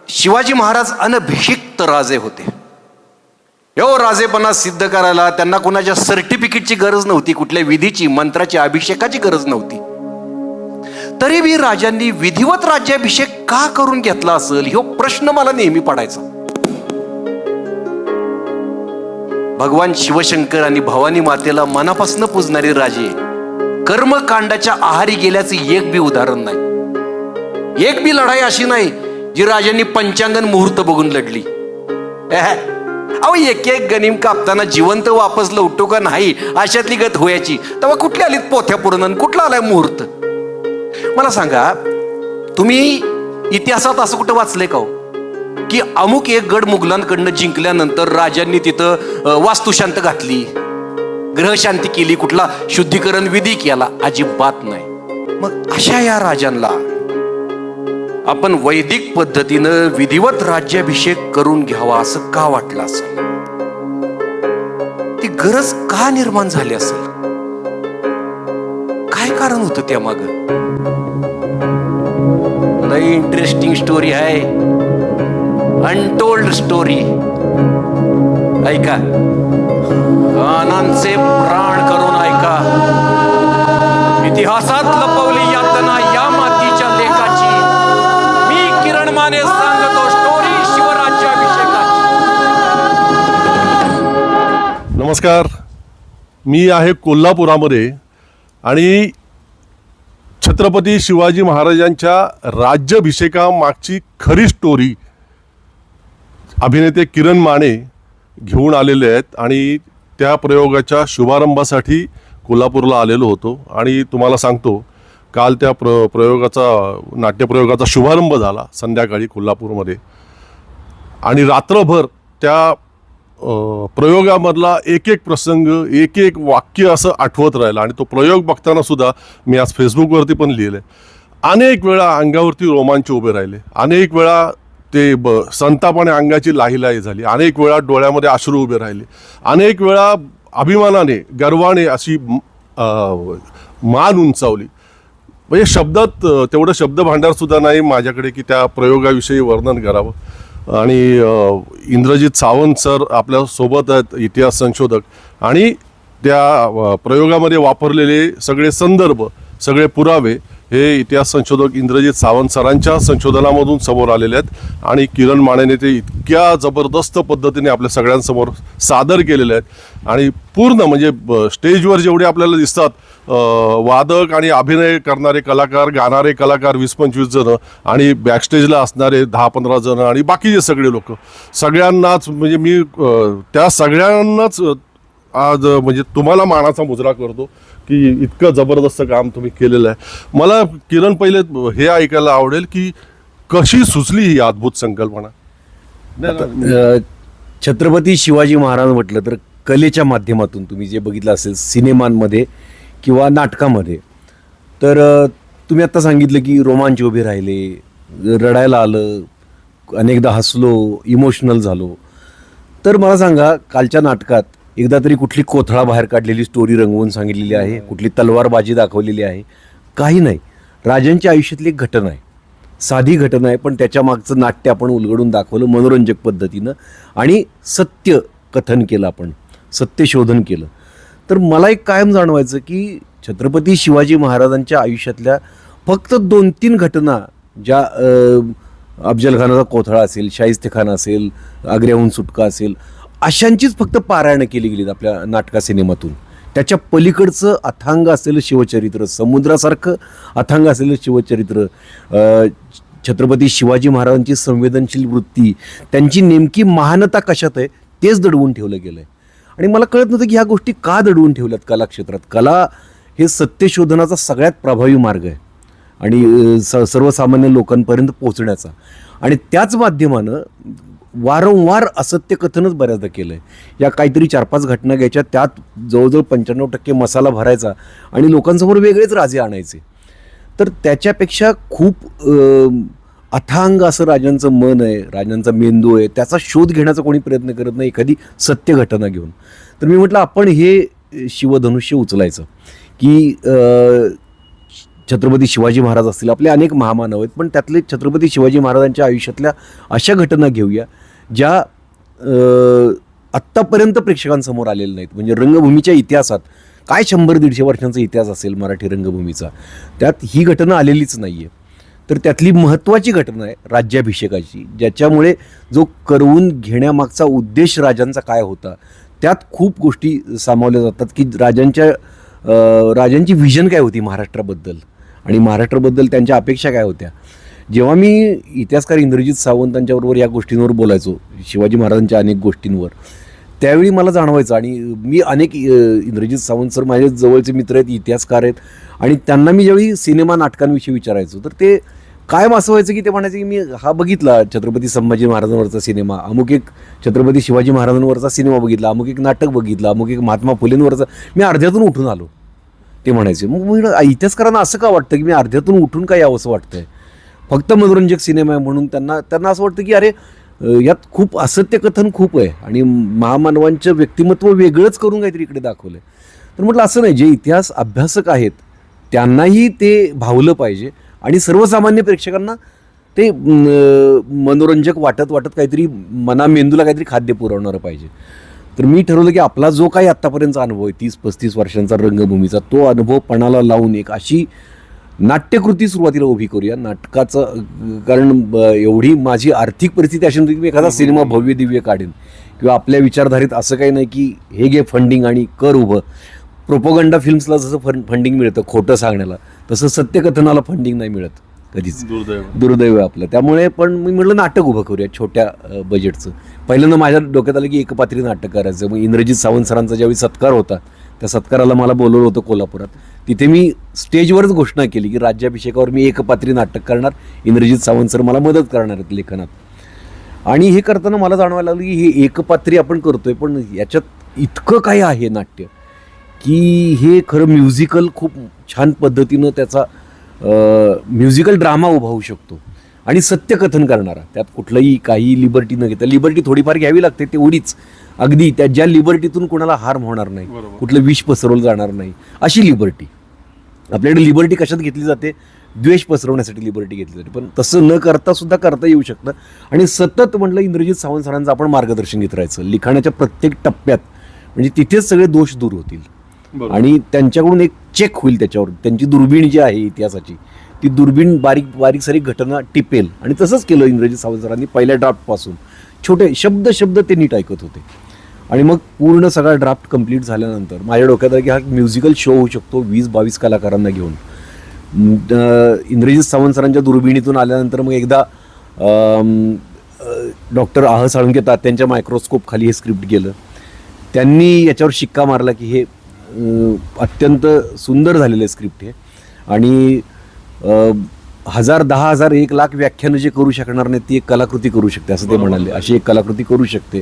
शिवाजी महाराज अनभिषिक्त राजे होते. यो राजेपणा सिद्ध करायला त्यांना कोणाच्या सर्टिफिकेटची गरज नव्हती, कुठल्या विधीची, मंत्राची, अभिषेकाची गरज नव्हती. तरी बी राजांनी विधिवत राज्याभिषेक का करून घेतला असेल, ह्यो प्रश्न मला नेहमी पडायचा. भगवान शिवशंकर आणि भवानी मातेला मनापासून पूजणारे राजे कर्मकांडाच्या आहारी गेल्याचे एक बी उदाहरण नाही. एक बी लढाई अशी नाही जी राजांनी पंचांगण मुहूर्त बघून लढली. अहो, एक एक गनिम कापताना जिवंत वापस लवटो का नाही अशातली गत होयाची. तेव्हा कुठली आलीत पोथ्या पूर्ण, कुठला आलाय मुहूर्त? मला सांगा, तुम्ही इतिहासात असं कुठं वाचलंय का हो की अमुक एक गड मुघलांकडनं जिंकल्यानंतर राजांनी तिथं वास्तुशांत घातली, ग्रहशांती केली, कुठला शुद्धीकरण विधी केला? अजिबात नाही. मग अशा या राजांना आपण वैदिक पद्धतीनं विधिवत राज्याभिषेक करून घ्यावा असं का वाटलं असेल? ती गरज का निर्माण झाली असेल? काय कारण होतं त्यामागं? लई इंटरेस्टिंग स्टोरी आहे, अनटोल्ड स्टोरी. ऐका, कानांचे प्राण करून ऐका. इतिहासात लपवली यातना या मातीच्या लेखाची मी किरण माने सांगतो स्टोरी शिवराज्याभिषेकाची. नमस्कार, मी आहे कोल्हापुरामध्ये आणि छत्रपती शिवाजी महाराजांच्या राज्याभिषेकामागची खरी स्टोरी अभिनेते किरण माने घेऊन आलेले आहेत आणि त्या प्रयोगाच्या शुभारंभासाठी कोल्हापूरला आलेलो होतो. आणि तुम्हाला सांगतो, काल त्या नाट्यप्रयोगाचा शुभारंभ झाला संध्याकाळी कोल्हापूरमध्ये. आणि रात्रभर त्या प्रयोगामधला एक एक प्रसंग, एक एक वाक्य असं आठवत राहिलं. आणि तो प्रयोग बघताना सुद्धा मी आज फेसबुकवरती पण लिहिलं आहे, अनेक वेळा अंगावरती रोमांच उभे राहिले, अनेक वेळा ते संतापाने अंगाची लाहीलाही झाली, अनेक वेळा डोळ्यामध्ये अश्रू उभे राहिले, अनेक वेळा अभिमानाने, गर्वाने अशी मान उंचावली. म्हणजे शब्दात तेवढं शब्द भांडारसुद्धा नाही माझ्याकडे की त्या प्रयोगाविषयी वर्णन करावं. आणि इंद्रजित सावंत सर आपल्यासोबत आहेत, इतिहास संशोधक, आणि त्या प्रयोगामध्ये वापरलेले सगळे संदर्भ, सगळे पुरावे हे इतिहास संशोधक इंद्रजित सावंत सरांच्या संशोधनामधून समोर आलेले आहेत. आणि किरण मानेने ते इतक्या जबरदस्त पद्धतीने आपल्या सगळ्यांसमोर सादर केलेले आहेत. आणि पूर्ण म्हणजे स्टेजवर जेवढे आपल्याला दिसतात वादक आणि अभिनय करणारे कलाकार, गाणारे कलाकार 20-25 जण, आणि बॅकस्टेजला असणारे 10-15 जण, आणि बाकीचे सगळे लोक, सगळ्यांनाच म्हणजे मी त्या सगळ्यांनाच आज म्हणजे तुम्हाला मानाचा मुजरा करतो की इतकं जबरदस्त काम तुम्ही केलेलं आहे. मला किरण पहिले हे ऐकायला आवडेल की कशी सुचली ही अद्भुत संकल्पना? छत्रपती शिवाजी महाराज म्हटलं तर कलेच्या माध्यमातून तुम्ही जे बघितलं असेल सिनेमांमध्ये किंवा नाटकामध्ये, तर तुम्ही आत्ता सांगितलं की रोमांच उभे राहिले, रडायला आलं, अनेकदा हसलो, इमोशनल झालो. तर मला सांगा, कालच्या नाटकात एकदा तरी कुठली कोथळा बाहेर काढलेली स्टोरी रंगवून सांगितलेली आहे, कुठली तलवारबाजी दाखवलेली आहे? काही नाही. राजांच्या आयुष्यातली एक घटना आहे, साधी घटना आहे, पण त्याच्या मागचं नाट्य आपण उलगडून दाखवलं मनोरंजक पद्धतीनं आणि सत्य कथन केलं, आपण सत्यशोधन केलं. तर मला एक कायम जाणवायचं की छत्रपती शिवाजी महाराजांच्या आयुष्यातल्या फक्त 2-3 घटना, ज्या अफजलखानाचा कोथळा असेल, शाहिस्तेखान असेल, आग्र्याहून सुटका असेल, अशांचीच फक्त पारायणं केली गेलीत आपल्या नाटका सिनेमातून. त्याच्या पलीकडचं अथांग असलेलं शिवचरित्र, समुद्रासारखं अथांग असलेलं शिवचरित्र, छत्रपती शिवाजी महाराजांची संवेदनशील वृत्ती, त्यांची नेमकी महानता कशात आहे तेच दडवून ठेवलं गेलं आहे. आणि मला कळत नव्हतं की ह्या गोष्टी का दडवून ठेवल्यात कलाक्षेत्रात. कला हे सत्यशोधनाचा सगळ्यात प्रभावी मार्ग आहे आणि सर्वसामान्य लोकांपर्यंत पोहोचण्याचा. आणि त्याच माध्यमानं वारंवार असत्य कथनच बऱ्याचदा केलं आहे. या काहीतरी 4-5 घटना घ्यायच्या, त्यात जवळजवळ 95% मसाला भरायचा आणि लोकांसमोर वेगळेच राजे आणायचे. तर त्याच्यापेक्षा खूप अथांग असं राजांचं मन आहे, राजांचा मेंदू आहे, त्याचा शोध घेण्याचा कोणी प्रयत्न करत नाही एखादी सत्य घटना घेऊन. तर मी म्हटलं आपण हे शिवधनुष्य उचलायचं की छत्रपती शिवाजी महाराज असतील, आपले अनेक महामानव आहेत, पण त्यातले छत्रपती शिवाजी महाराजांच्या आयुष्यातल्या अशा घटना घेऊया ज्या आत्तापर्यंत प्रेक्षकांसमोर आलेल्या नाहीत. म्हणजे रंगभूमीच्या इतिहासात काय 100-150 वर्षांचा इतिहास असेल मराठी रंगभूमीचा, त्यात ही घटना आलेलीच नाही आहे. तर त्यातली महत्त्वाची घटना आहे राज्याभिषेकाची, ज्याच्यामुळे जो करवून घेण्यामागचा उद्देश राजांचा काय होता त्यात खूप गोष्टी सामावल्या जातात, की राजांची व्हिजन काय होती महाराष्ट्राबद्दल आणि महाराष्ट्राबद्दल त्यांच्या अपेक्षा काय होत्या. जेव्हा मी इतिहासकार इंद्रजित सावंतांच्याबरोबर या गोष्टींवर बोलायचो, शिवाजी महाराजांच्या अनेक गोष्टींवर, त्यावेळी मला जाणवायचं, आणि मी अनेक इंद्रजित सावंत सर माझे जवळचे मित्र आहेत, इतिहासकार आहेत, आणि त्यांना मी ज्यावेळी सिनेमा नाटकांविषयी विचारायचो तर ते कायम असं व्हायचं की ते म्हणायचे की मी हा बघितला छत्रपती संभाजी महाराजांवरचा सिनेमा, अमुक एक छत्रपती शिवाजी महाराजांवरचा सिनेमा बघितला, अमुक एक नाटक बघितलं, अमुक एक महात्मा फुलेंवरचा, मी अर्ध्यातून उठून आलो, ते म्हणायचे. मग इतिहासकारांना असं का वाटतं की मी अर्ध्यातून उठून काय यावं असं वाटतंय, फक्त मनोरंजक सिनेमा आहे म्हणून त्यांना असं वाटतं की अरे यात खूप असत्य कथन खूप आहे आणि महामानवांचं व्यक्तिमत्व वेगळंच करून काहीतरी इकडे दाखवलं आहे. तर म्हटलं असं नाही, जे इतिहास अभ्यासक आहेत त्यांनाही ते भावलं पाहिजे आणि सर्वसामान्य प्रेक्षकांना ते मनोरंजक वाटत काहीतरी मेंदूला काहीतरी खाद्य पुरवणारं पाहिजे. तर मी ठरवलं की आपला जो काही आत्तापर्यंतचा अनुभव आहे 30-35 वर्षांचा रंगभूमीचा, तो अनुभव पणाला लावून एक अशी नाट्यकृती सुरुवातीला उभी करूया नाटकाचं. कारण एवढी माझी आर्थिक परिस्थिती अशी नव्हती की मी एखादा सिनेमा भव्य दिव्य काढेन, किंवा आपल्या विचारधारेत असं काही नाही की हे घे फंडिंग आणि कर उभं. प्रोपोगंडा फिल्म्सला जसं फंडिंग मिळतं खोटं सांगण्याला, तसं सत्यकथनाला फंडिंग नाही मिळत कधीच, दुर्दैव आहे आपलं. त्यामुळे पण मी म्हटलं नाटक उभं करूया छोट्या बजेटचं. पहिल्यांदा माझ्या डोक्यात आलं की एकपात्री नाटक करायचं. मग इंद्रजित सावंत सरांचा ज्यावेळी सत्कार होता, त्या सत्काराला मला बोलवलं होतं कोल्हापुरात. तिथे मी स्टेजवरच घोषणा केली की राज्याभिषेकावर मी एकपात्री नाटक करणार, इंद्रजित सावंत सर मला मदत करणार आहेत लेखनात. आणि हे करताना मला जाणवायला लागलं की हे एकपात्री आपण करतोय, पण याच्यात इतकं काय आहे नाट्य की हे खरं म्युझिकल खूप छान पद्धतीनं त्याचा म्युझिकल ड्रामा उभा होऊ शकतो आणि सत्यकथन करणारा, त्यात कुठलंही काही लिबर्टी न घेता. लिबर्टी थोडीफार घ्यावी लागते तेवढीच, अगदी त्या ज्या लिबर्टीतून कोणाला हार्म होणार नाही, कुठलं विष पसरवलं जाणार नाही अशी लिबर्टी. आपल्याकडे लिबर्टी कशात घेतली जाते, द्वेष पसरवण्यासाठी लिबर्टी घेतली जाते, पण तसं न करता सुद्धा करता येऊ शकतं. आणि सतत म्हटलं इंद्रजित सावंत सरांचं आपण मार्गदर्शन घेत राहायचं लिखाणाच्या प्रत्येक टप्प्यात, म्हणजे तिथेच सगळे दोष दूर होतील आणि त्यांच्याकडून एक चेक होईल त्याच्यावर. त्यांची दुर्बीण जी आहे इतिहासाची, ती दुर्बीण बारीक सारीक घटना टिपेल. आणि तसंच केलं इंद्रजित सावंत सरांनी. पहिल्या ड्राफ्टपासून छोटे शब्द ते नीट ऐकत होते आणि मग पूर्ण सगळा ड्राफ्ट कंप्लीट झाल्यानंतर माझ्या डोक्यात आलं की हा म्युझिकल शो होऊ शकतो 20-22 कलाकारांना घेऊन. इंद्रजित सावंत सरांच्या दुर्बिणीतून आल्यानंतर मग एकदा डॉक्टर आह साळुंके तात्यांच्या मायक्रोस्कोप खाली हे स्क्रिप्ट गेलं. त्यांनी याच्यावर शिक्का मारला की हे अत्यंत सुंदर झालेलं स्क्रिप्ट आहे आणि 1000, 10,000, 1,00,000 व्याख्यानं जे करू शकणार नाही ती एक कलाकृती करू शकते असं ते म्हणाले. अशी एक कलाकृती करू शकते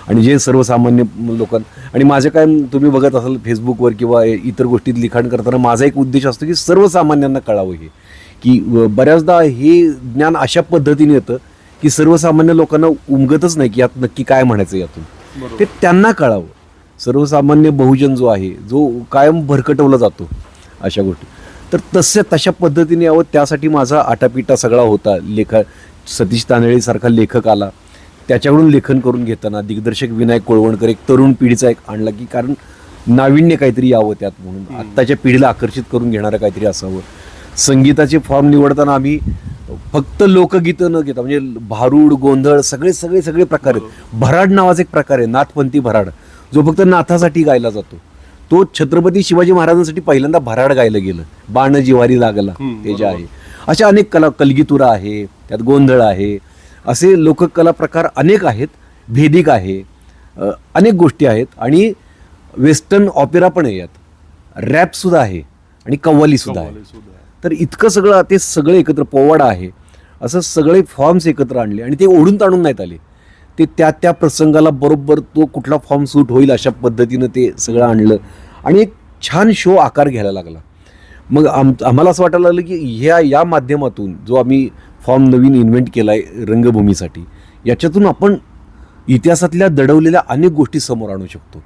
आणि जे सर्वसामान्य लोकांना. आणि माझं काय, तुम्ही बघत असाल फेसबुकवर किंवा इतर गोष्टीत लिखाण करताना माझा एक उद्देश असतो की सर्वसामान्यांना कळावं हे, की बऱ्याचदा हे ज्ञान अशा पद्धतीने येतं की सर्वसामान्य लोकांना उमगतच नाही की यात नक्की काय म्हणायचं यातून, ते त्यांना कळावं. सर्वसामान्य बहुजन जो आहे, जो कायम भरकटवला जातो अशा गोष्टी, तर तशा पद्धतीने यावं त्यासाठी माझा आटापिटा सगळा होता. सतीश तांदळेसारखा लेखक आला, त्याच्याकडून लेखन करून घेताना दिग्दर्शक विनायक कोळवणकर एक तरुण पिढीचा एक आणला की कारण नाविन्य काहीतरी यावं त्यात, म्हणून आत्ताच्या पिढीला आकर्षित करून घेणारं काहीतरी असावं. संगीताचे फॉर्म निवडताना आम्ही फक्त लोकगीतं न घेता, म्हणजे भारूड, गोंधळ सगळे प्रकार आहेत. भराड नावाचा एक प्रकार आहे, नाथपंथी भराड, जो फक्त नाथासाठी गायला जातो. तो छत्रपती शिवाजी महाराजांसाठी पहिल्यांदा भराड गायलं गेलं, बाण जिवारी लागला ते जे आहे. अशा अनेक कलगीतुरा आहे, त्यात गोंधळ आहे, असे लोककला प्रकार अनेक आहेत. भेदिक आहे, अनेक गोष्टी आहेत आणि वेस्टर्न ऑपेरा पण आहे, यात रॅपसुद्धा आहे आणि कव्वालीसुद्धा आहे. तर इतकं सगळं ते सगळे एकत्र, पोवाडा आहे, असं सगळे फॉर्म्स एकत्र आणले आणि ते ओढून ताणून नाहीत आले. ते त्या प्रसंगाला बरोबर तो कुठला फॉर्म सूट होईल अशा पद्धतीनं ते सगळं आणलं आणि एक छान शो आकार घ्यायला लागला. मग आम्हाला असं वाटायला लागलं की या माध्यमातून जो आम्ही फॉर्म नवीन इन्व्हेंट केला आहे रंगभूमीसाठी, याच्यातून आपण इतिहासातल्या दडवलेल्या अनेक गोष्टी समोर आणू शकतो.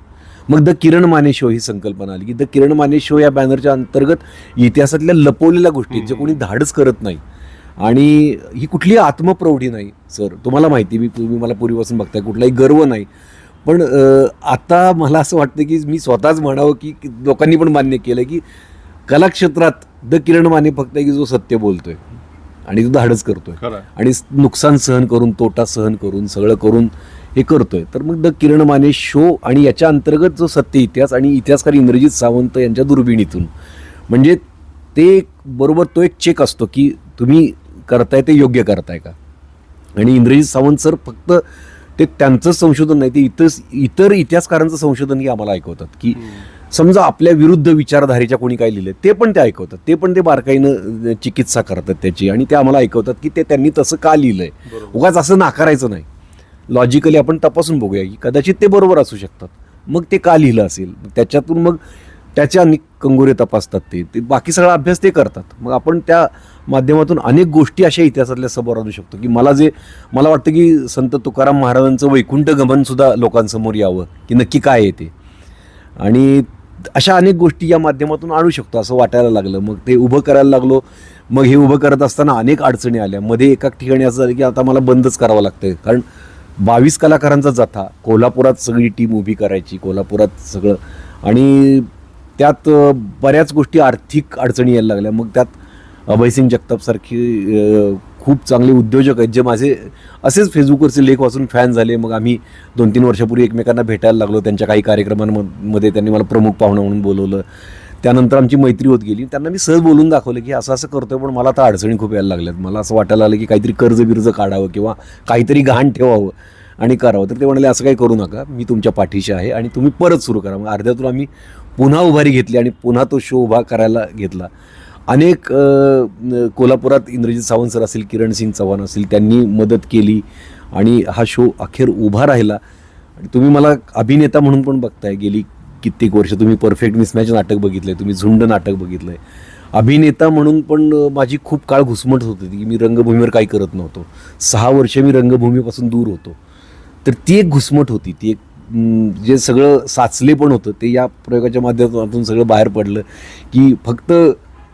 मग द किरण माने शो ही संकल्पना आली की द किरण माने शो या बॅनरच्या अंतर्गत इतिहासातल्या लपवलेल्या गोष्टी जे कोणी धाडस करत नाही आणि ही कुठली आत्मप्रौढी नाही सर, तुम्हाला माहिती, तुम्ही मला पूर्वीपासून बघताय, कुठलाही गर्व नाही, पण आता मला असं वाटतं की मी स्वतःच म्हणावं की लोकांनी पण मान्य केलं की कलाक्षेत्रात द किरण माने फक्त की जो सत्य बोलतोय आणि तो धाडस करतोय खरं आहे. आणि नुकसान सहन करून, तोटा सहन करून, सगळं करून हे करतोय. तर मग द किरण माने शो आणि याच्या अंतर्गत जो सत्य इतिहास आणि इतिहासकार इंद्रजित सावंत यांच्या दुर्बिणीतून, म्हणजे ते बरोबर तो एक चेक असतो की तुम्ही करताय ते योग्य करताय का. आणि इंद्रजित सावंत सर फक्त ते त्यांचंच संशोधन नाही, ते इतर इतिहासकारांचं संशोधनही आम्हाला ऐकवतात की समजा आपल्या विरुद्ध विचारधारेच्या कोणी काय लिहिलं ते पण ते ऐकवतात, ते पण ते बारकाईनं चिकित्सा करतात त्याची आणि ते आम्हाला ऐकवतात की ते त्यांनी तसं का लिहिलंय. उगाच असं नाकारायचं नाही, लॉजिकली आपण तपासून बघूया की कदाचित ते बरोबर असू शकतात, मग ते का लिहिलं असेल, त्याच्यातून मग त्याच्या अनेक कंगोरे तपासतात, ते बाकी सगळा अभ्यास ते करतात. मग आपण त्या माध्यमातून अनेक गोष्टी अशा इतिहासातल्या समोर आणू शकतो की मला वाटतं की संत तुकाराम महाराजांचं वैकुंठ गमन सुद्धा लोकांसमोर यावं की नक्की काय आहे ते, आणि अशा अनेक गोष्टी या माध्यमातून आणू शकतो असं वाटायला लागलं. मग ते उभं करायला लागलो. मग हे उभं करत असताना अनेक अडचणी आल्या. मध्ये एका ठिकाणी असं झालं की आता मला बंदच करावं लागतंय, कारण 22 कलाकारांचा जथा, कोल्हापुरात सगळी टीम उभी करायची, कोल्हापुरात सगळं, आणि त्यात बऱ्याच गोष्टी आर्थिक अडचणी यायला लागल्या. मग त्यात अभयसिंग जगतापसारखी खूप चांगले उद्योजक आहेत जे माझे असेच फेसबुकवरचे लेख वाचून फॅन झाले. मग आम्ही 2-3 वर्षापूर्वी एकमेकांना भेटायला लागलो. त्यांच्या काही कार्यक्रमांमध्ये त्यांनी मला प्रमुख पाहुणा म्हणून बोलवलं. त्यानंतर आमची मैत्री होत गेली. त्यांना मी सहज बोलून दाखवलं की असं असं करतोय, पण मला आता अडचणी खूप यायला लागल्यात, मला असं वाटायला लागलं की काहीतरी कर्ज काढावं किंवा काहीतरी गहाण ठेवावं आणि करावं. तर ते म्हणाले असं काही करू नका, मी तुमच्या पाठीशी आहे आणि तुम्ही परत सुरू करा. मग अर्ध्यातून आम्ही पुन्हा उभारी घेतली आणि पुन्हा तो शो उभा करायला घेतला. अनेक कोल्हापुरात इंद्रजित सावंत सर असतील, किरण सिंग चव्हाण असतील, त्यांनी मदत केली आणि हा शो अखेर उभा राहिला. आणि तुम्ही मला अभिनेता म्हणून पण बघताय, गेली कित्येक वर्ष तुम्ही परफेक्ट मिसमॅच नाटक बघितलंय, तुम्ही झुंड नाटक बघितलंय. अभिनेता म्हणून पण माझी खूप काळ घुसमट होत होती की मी रंगभूमीवर काही करत नव्हतो. 6 वर्ष मी रंगभूमीपासून दूर होतो. तर ती एक घुसमट होती, ती एक जे सगळं साचले पण होतं ते या प्रयोगाच्या माध्यमातून सगळं बाहेर पडलं की फक्त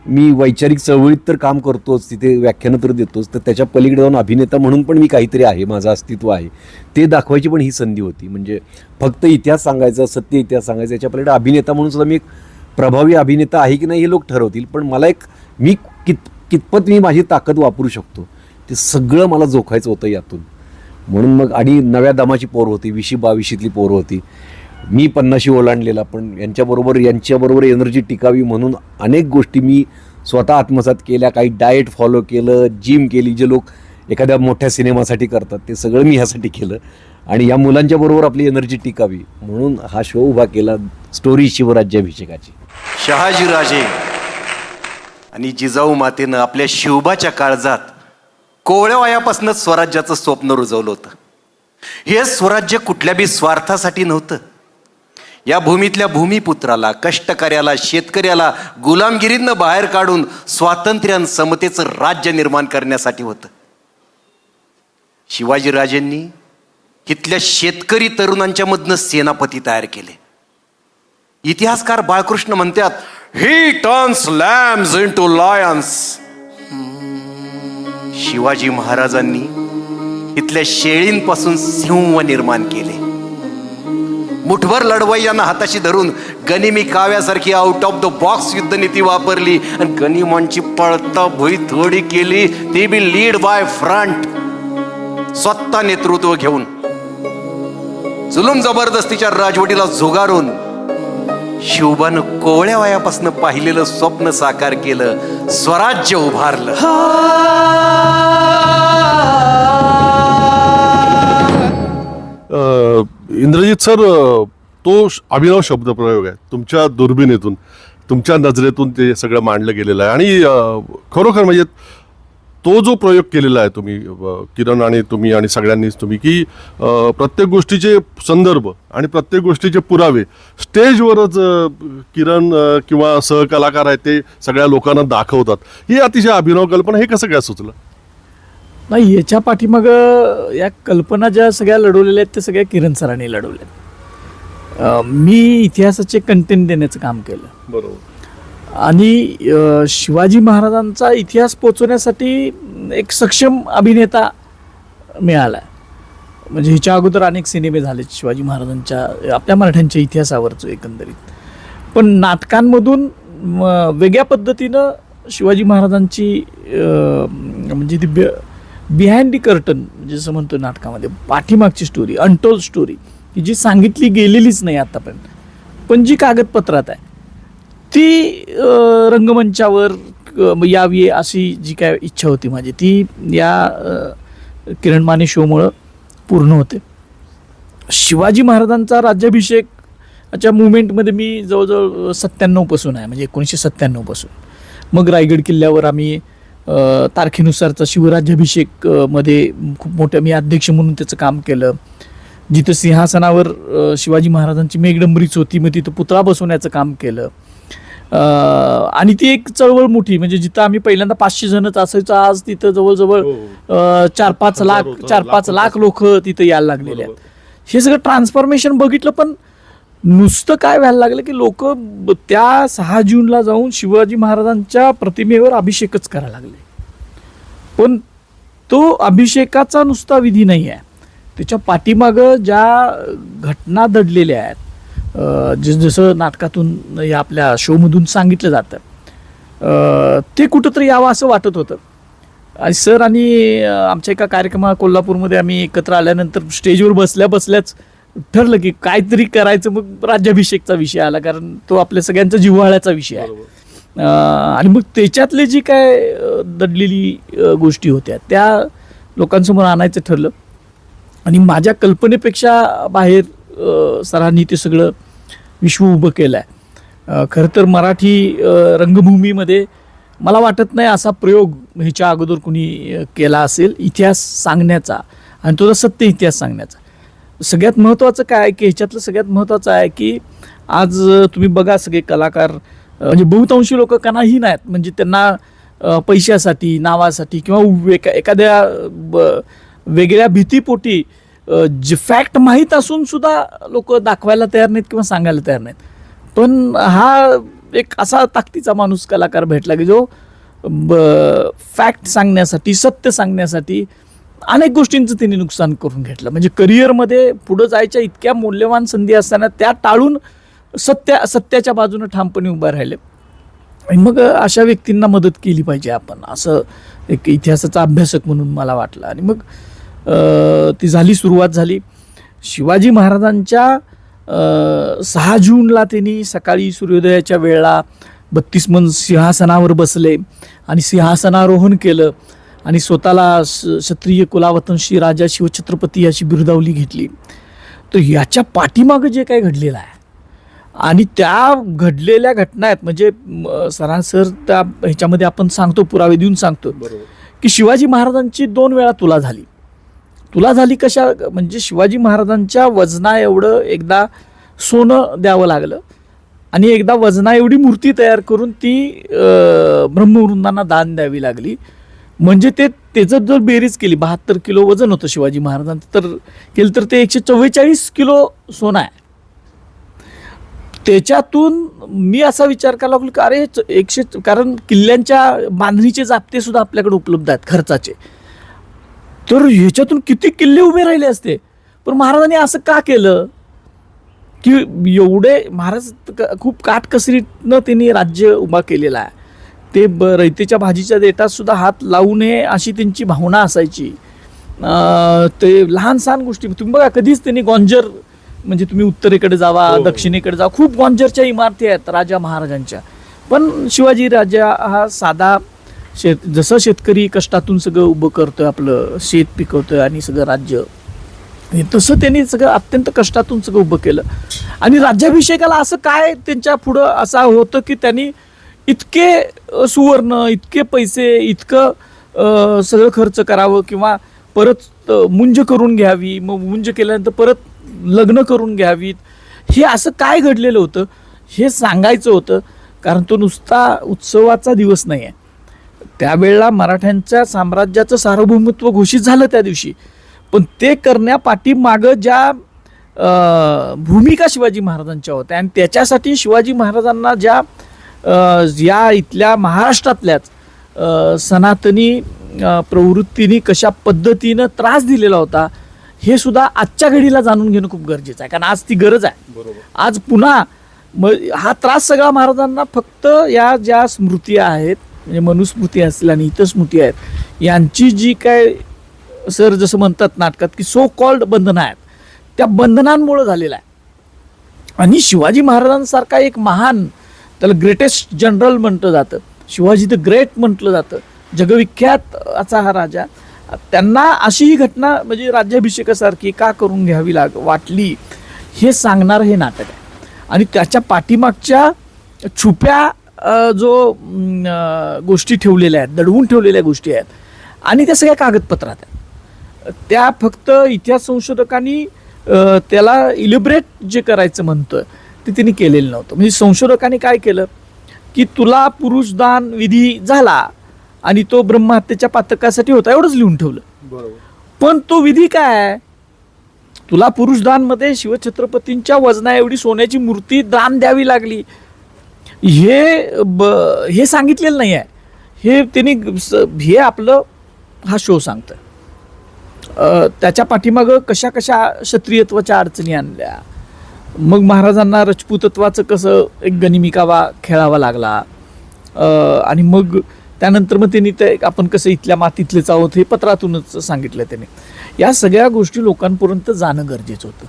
मी वैचारिक चळवळीत तर काम करतोच, तिथे व्याख्यानं तर देतोच, तर त्याच्या पलीकडे जाऊन अभिनेता म्हणून पण मी काहीतरी आहे, माझं अस्तित्व आहे, ते दाखवायची पण ही संधी होती. म्हणजे फक्त इतिहास सांगायचा, सत्य इतिहास सांगायचा, याच्या पलीकडे अभिनेता म्हणून सुद्धा मी एक प्रभावी अभिनेता आहे की नाही हे लोक ठरवतील, पण मला मी कितपत मी माझी ताकद वापरू शकतो ते सगळं मला जोखायचं होतं यातून. म्हणून मग आणि नव्या दमाची पोर होती, 20-22ली पोर होती, मी 50शी ओलांडलेला, पण यांच्याबरोबर एनर्जी टिकावी म्हणून अनेक गोष्टी मी स्वतः आत्मसात केल्या. काही डाएट फॉलो केलं, जिम केली, जे लोक एखाद्या मोठ्या सिनेमासाठी करतात ते सगळं मी ह्यासाठी केलं. आणि या मुलांच्या बरोबर आपली एनर्जी टिकावी म्हणून हा शो उभा केला, स्टोरी शिवराज्याभिषेकाची. शहाजीराजे आणि जिजाऊ मातेनं आपल्या शिवबाच्या काळजात कोवळ्या वयापासूनच स्वराज्याचं स्वप्न रुजवलं होतं. हे स्वराज्य कुठल्या बी स्वार्थासाठी नव्हतं. या भूमीतल्या भूमिपुत्राला, कष्टकऱ्याला, शेतकऱ्याला गुलामगिरीनं बाहेर काढून स्वातंत्र्य आणि समतेचं राज्य निर्माण करण्यासाठी होतं. शिवाजीराजेंनी इथल्या शेतकरी तरुणांच्या मधनं सेनापती तयार केले. इतिहासकार बाळकृष्ण म्हणतात, he turns lambs into lions. Shivaji महाराजांनी इथल्या शेळींपासून सिंह निर्माण केले. मुठभर लढवय्यांना हाताशी धरून गनिमी काव्यासारखी आउट ऑफ द बॉक्स युद्धनीती वापरली आणि गनिमांची पळता भुई थोडी केली, ती बी लीड बाय फ्रंट, स्वतः नेतृत्व घेऊन. जुलूम जबरदस्तीच्या राजवटीला झुगारून शिवबानं कोवळ्या वयापासून पाहिलेलं स्वप्न साकार केलं, स्वराज्य उभारलं. इंद्रजित सर, तो अभिनव शब्दप्रयोग आहे, तुमच्या दुर्बिणीतून, तुमच्या नजरेतून ते सगळं मांडलं गेलेलं आहे. आणि खरोखर म्हणजे तो जो प्रयोग केलेला आहे तुम्ही, किरण आणि तुम्ही आणि सगळ्यांनीच तुम्ही, की प्रत्येक गोष्टीचे संदर्भ आणि प्रत्येक गोष्टीचे पुरावे स्टेजवरच किरण किंवा सहकलाकार आहेत ते सगळ्या लोकांना दाखवतात, ही अतिशय अभिनव कल्पना. हे कसं काय सुचलं? नाही, याच्या पाठीमाग या कल्पना ज्या सगळ्या लढवलेल्या आहेत त्या सगळ्या किरण सरांनी लढवल्या. मी इतिहासाचे कंटेंट देण्याचं काम केलं बरोबर. आणि शिवाजी महाराजांचा इतिहास पोचवण्यासाठी एक सक्षम अभिनेता मिळाला. म्हणजे ह्याच्या अगोदर अनेक सिनेमे झाले शिवाजी महाराजांच्या आपल्या मराठ्यांच्या इतिहासावरचं एकंदरीत, पण नाटकांमधून वेगळ्या पद्धतीनं शिवाजी महाराजांची म्हणजे ती बिहाइंड दी कर्टन म्हणजे जसं म्हणतो नाटकामध्ये पाठीमागची स्टोरी, अनटोल्ड स्टोरी की जी सांगितली गेलेलीच नाही आतापर्यंत, पण जी कागदपत्रात आहे ती रंगमंचावर यावी अशी जी काय इच्छा होती माझी, ती या किरण माने शोमुळं पूर्ण होते. शिवाजी महाराजांचा राज्याभिषेकच्या मुवमेंटमध्ये मी जवळजवळ 97 पासून आहे, म्हणजे 1997 पासून. मग रायगड किल्ल्यावर आम्ही तारखेनुसारचा शिवराज्याभिषेक मध्ये खूप मोठं मी अध्यक्ष म्हणून त्याचं काम केलं. जिथं सिंहासनावर शिवाजी महाराजांची मेघडंबरीच होती, मग तिथं पुतळा बसवण्याचं काम केलं. आणि ती एक चळवळ मोठी, म्हणजे जिथं आम्ही पहिल्यांदा 500 जणच असायचं, आज तिथं जवळजवळ 4-5 लाख लोक तिथं यायला लागलेले आहेत. हे सगळं ट्रान्सफॉर्मेशन बघितलं, पण नुसतं काय व्हायला लागलं की लोक त्या 6 जूनला जाऊन शिवाजी महाराजांच्या प्रतिमेवर अभिषेकच करायला लागले. पण तो अभिषेकाचा नुसता विधी नाही आहे, त्याच्या पाठीमागं ज्या घटना दडलेल्या आहेत, जसं नाटकातून या आपल्या शोमधून सांगितलं जातं, ते कुठंतरी यावं असं वाटत होतं. आणि सर आणि आमच्या एका कार्यक्रमात कोल्हापूरमध्ये आम्ही एकत्र आल्यानंतर स्टेजवर बसल्याच ठरलं की काहीतरी करायचं. मग राज्याभिषेकचा विषय आला, कारण तो आपल्या सगळ्यांचा जिव्हाळ्याचा विषय आहे. आणि मग त्याच्यातले जी काय दडलेली गोष्टी होत्या त्या लोकांसमोर आणायचं ठरलं. आणि माझ्या कल्पनेपेक्षा बाहेर सरांनी ते सगळं विश्व उभं केलं आहे. खरं तर मराठी रंगभूमीमध्ये मला वाटत नाही असा प्रयोग ह्याच्या अगोदर कुणी केला असेल इतिहास सांगण्याचा, आणि तो सत्य इतिहास सांगण्याचा. सगळ्यात महत्त्वाचं काय आहे की ह्याच्यातलं सगळ्यात महत्त्वाचं आहे की आज तुम्ही बघा सगळे कलाकार म्हणजे बहुतांशी लोक कानाही नाहीत, म्हणजे त्यांना पैशासाठी, नावासाठी किंवा एखाद्या वेगळ्या भीतीपोटी जे फॅक्ट माहीत असून सुद्धा लोक दाखवायला तयार नाहीत किंवा सांगायला तयार नाहीत. पण हा एक असा ताकदीचा माणूस कलाकार भेटला की जो फॅक्ट सांगण्यासाठी, सत्य सांगण्यासाठी अनेक गोष्टींचं त्यांनी नुकसान करून घेतलं. म्हणजे करिअरमध्ये पुढं जायच्या इतक्या मौल्यवान संधी असताना त्या टाळून सत्याच्या बाजूनं ठामपणे उभा राहिले. आणि मग अशा व्यक्तींना मदत केली पाहिजे आपण, असं एक इतिहासाचा अभ्यासक म्हणून मला वाटलं. आणि मग ती सुरुवात झाली. शिवाजी महाराजांच्या 6 जूनला त्यांनी सकाळी सूर्योदयाच्या वेळेला 32 मन सिंहासनावर बसले आणि सिंहासनारोहण केलं आणि स्वतःला क्षत्रिय कुलावतंशी राजा शिवछत्रपती अशी बिरुदावली घेतली. तर याच्या पाठीमागं जे काही घडलेलं आहे आणि त्या घडलेल्या घटना आहेत, म्हणजे सरासर त्या ह्याच्यामध्ये आपण सांगतो, पुरावे देऊन सांगतो की शिवाजी महाराजांची 2 वेळा तुला झाली. कशा, म्हणजे शिवाजी महाराजांच्या वजना एवढं एकदा सोनं द्यावं लागलं आणि एकदा वजना एवढी मूर्ती तयार करून ती ब्रह्मवृंदांना दान द्यावी लागली. म्हणजे त्याचं जर बेरीज केली 72 किलो वजन होतं शिवाजी महाराजांचं, तर केलं तर ते 144 किलो सोनं आहे. त्याच्यातून मी असा विचार करायला लागलो की अरे कारण किल्ल्यांच्या बांधणीचे जाप्ते सुद्धा आपल्याकडे उपलब्ध आहेत खर्चाचे, तर ह्याच्यातून किती किल्ले उभे राहिले असते. पण महाराजांनी असं का केलं की एवढे महाराज खूप काटकसरीनं त्यांनी राज्य उभा केलेलं आहे. ते रयतेच्या भाजीच्या देठात सुद्धा हात लावू नये अशी त्यांची भावना असायची. ते लहान सहान गोष्टी तुम्ही बघा, कधीच त्यांनी गॉन्जर, म्हणजे तुम्ही उत्तरेकडे जावा, दक्षिणेकडे जावा, खूप गॉन्जरच्या इमारती आहेत राजा महाराजांच्या. पण शिवाजी राजा हा साधा जसं शेतकरी कष्टातून सगळं उभं करतोय, आपलं शेत पिकवतोय आणि सगळं राज्य, तसं त्यांनी सगळं अत्यंत कष्टातून सगळं उभं केलं. आणि राज्याभिषेकाला असं काय त्यांच्या पुढं असं होतं की त्यांनी इतके सुवर्ण, इतके पैसे, इतकं सगळं खर्च करावं किंवा परत मुंज करून घ्यावी, मग मुंज केल्यानंतर परत लग्न करून घ्यावीत. हे असं काय घडलेलं होतं हे सांगायचं होतं, कारण तो नुसता उत्सवाचा दिवस नाही आहे. त्यावेळेला मराठ्यांच्या साम्राज्याचं सार्वभौमत्व घोषित झालं त्या दिवशी, पण ते करण्यापाठी मागं ज्या भूमिका शिवाजी महाराजांच्या होत्या आणि त्याच्यासाठी शिवाजी महाराजांना ज्या या इथल्या महाराष्ट्रातल्याच सनातनी प्रवृत्तीने कशा पद्धतीनं त्रास दिलेला होता हे सुद्धा आजच्या घडीला जाणून घेणं खूप गरजेचं आहे, कारण आज ती गरज आहे. आज पुन्हा हा त्रास सगळा महाराजांना फक्त या ज्या स्मृती आहेत म्हणजे मनुस्मृती असतील आणि इतर स्मृती आहेत यांची जी काय सर जसं म्हणतात नाटकात की सो कॉल्ड बंधनं आहेत त्या बंधनांमुळे झालेलं आहे. आणि शिवाजी महाराजांसारखा एक महान, त्याला ग्रेटेस्ट जनरल म्हटलं जातं, शिवाजी द ग्रेट म्हटलं जातं, जगविख्यात असा हा राजा, त्यांना अशी ही घटना म्हणजे राज्याभिषेकासारखी का करून घ्यावी वाटली हे सांगणारं हे नाटक आहे. आणि त्याच्या पाठीमागच्या छुप्या जो गोष्टी ठेवलेल्या आहेत, दडवून ठेवलेल्या गोष्टी आहेत आणि त्या सगळ्या कागदपत्रात आहेत. त्या फक्त इतिहास संशोधकांनी त्याला इलिब्रेट जे करायचं म्हणतं ते त्यांनी केलेलं नव्हतं. म्हणजे संशोधकांनी काय केलं की तुला पुरुषदान विधी झाला आणि तो ब्रह्महत्येच्या पातकासाठी होता एवढंच लिहून ठेवलं. पण तो विधी काय, तुला पुरुषदानमध्ये शिवछत्रपतींच्या वजना एवढी सोन्याची मूर्ती दान द्यावी लागली हे सांगितलेलं नाही आहे. हे त्यांनी हे आपलं हा शो सांगतं. त्याच्या पाठीमागं कशा कशा क्षत्रियत्वाच्या अडचणी आणल्या, मग महाराजांना राजपूतत्वाचं कसं एक गनिमिकावा खेळावा लागला आणि मग त्यानंतर मग त्यांनी ते आपण कसं इथल्या मातीतलेच आहोत हे पत्रातूनच सांगितलं त्यांनी. या सगळ्या गोष्टी लोकांपर्यंत जाणं गरजेचं होतं,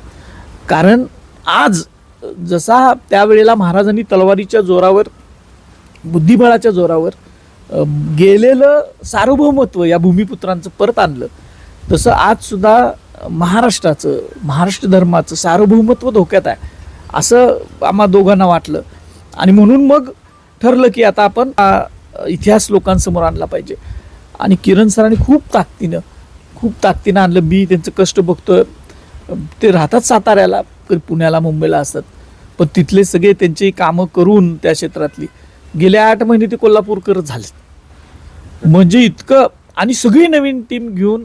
कारण आज जसा त्यावेळेला महाराजांनी तलवारीच्या जोरावर बुद्धिबळाच्या जोरावर गेलेलं सार्वभौमत्व या भूमिपुत्रांचं परत आणलं तसं आज सुद्धा महाराष्ट्र धर्माचं सार्वभौमत्व धोक्यात आहे असं आम्हा दोघांना वाटलं. आणि म्हणून मग ठरलं की आता आपण इतिहास लोकांसमोर आणला पाहिजे. आणि किरण सरांनी खूप ताकदीनं आणलं. मी त्यांचं कष्ट बघतोय, ते राहतात साताऱ्याला, पुण्याला मुंबईला असतात, पण तिथले सगळे त्यांची कामं करून त्या क्षेत्रातली गेल्या 8 महिने ते कोल्हापूर करत झाले. म्हणजे इतकं, आणि सगळी नवीन टीम घेऊन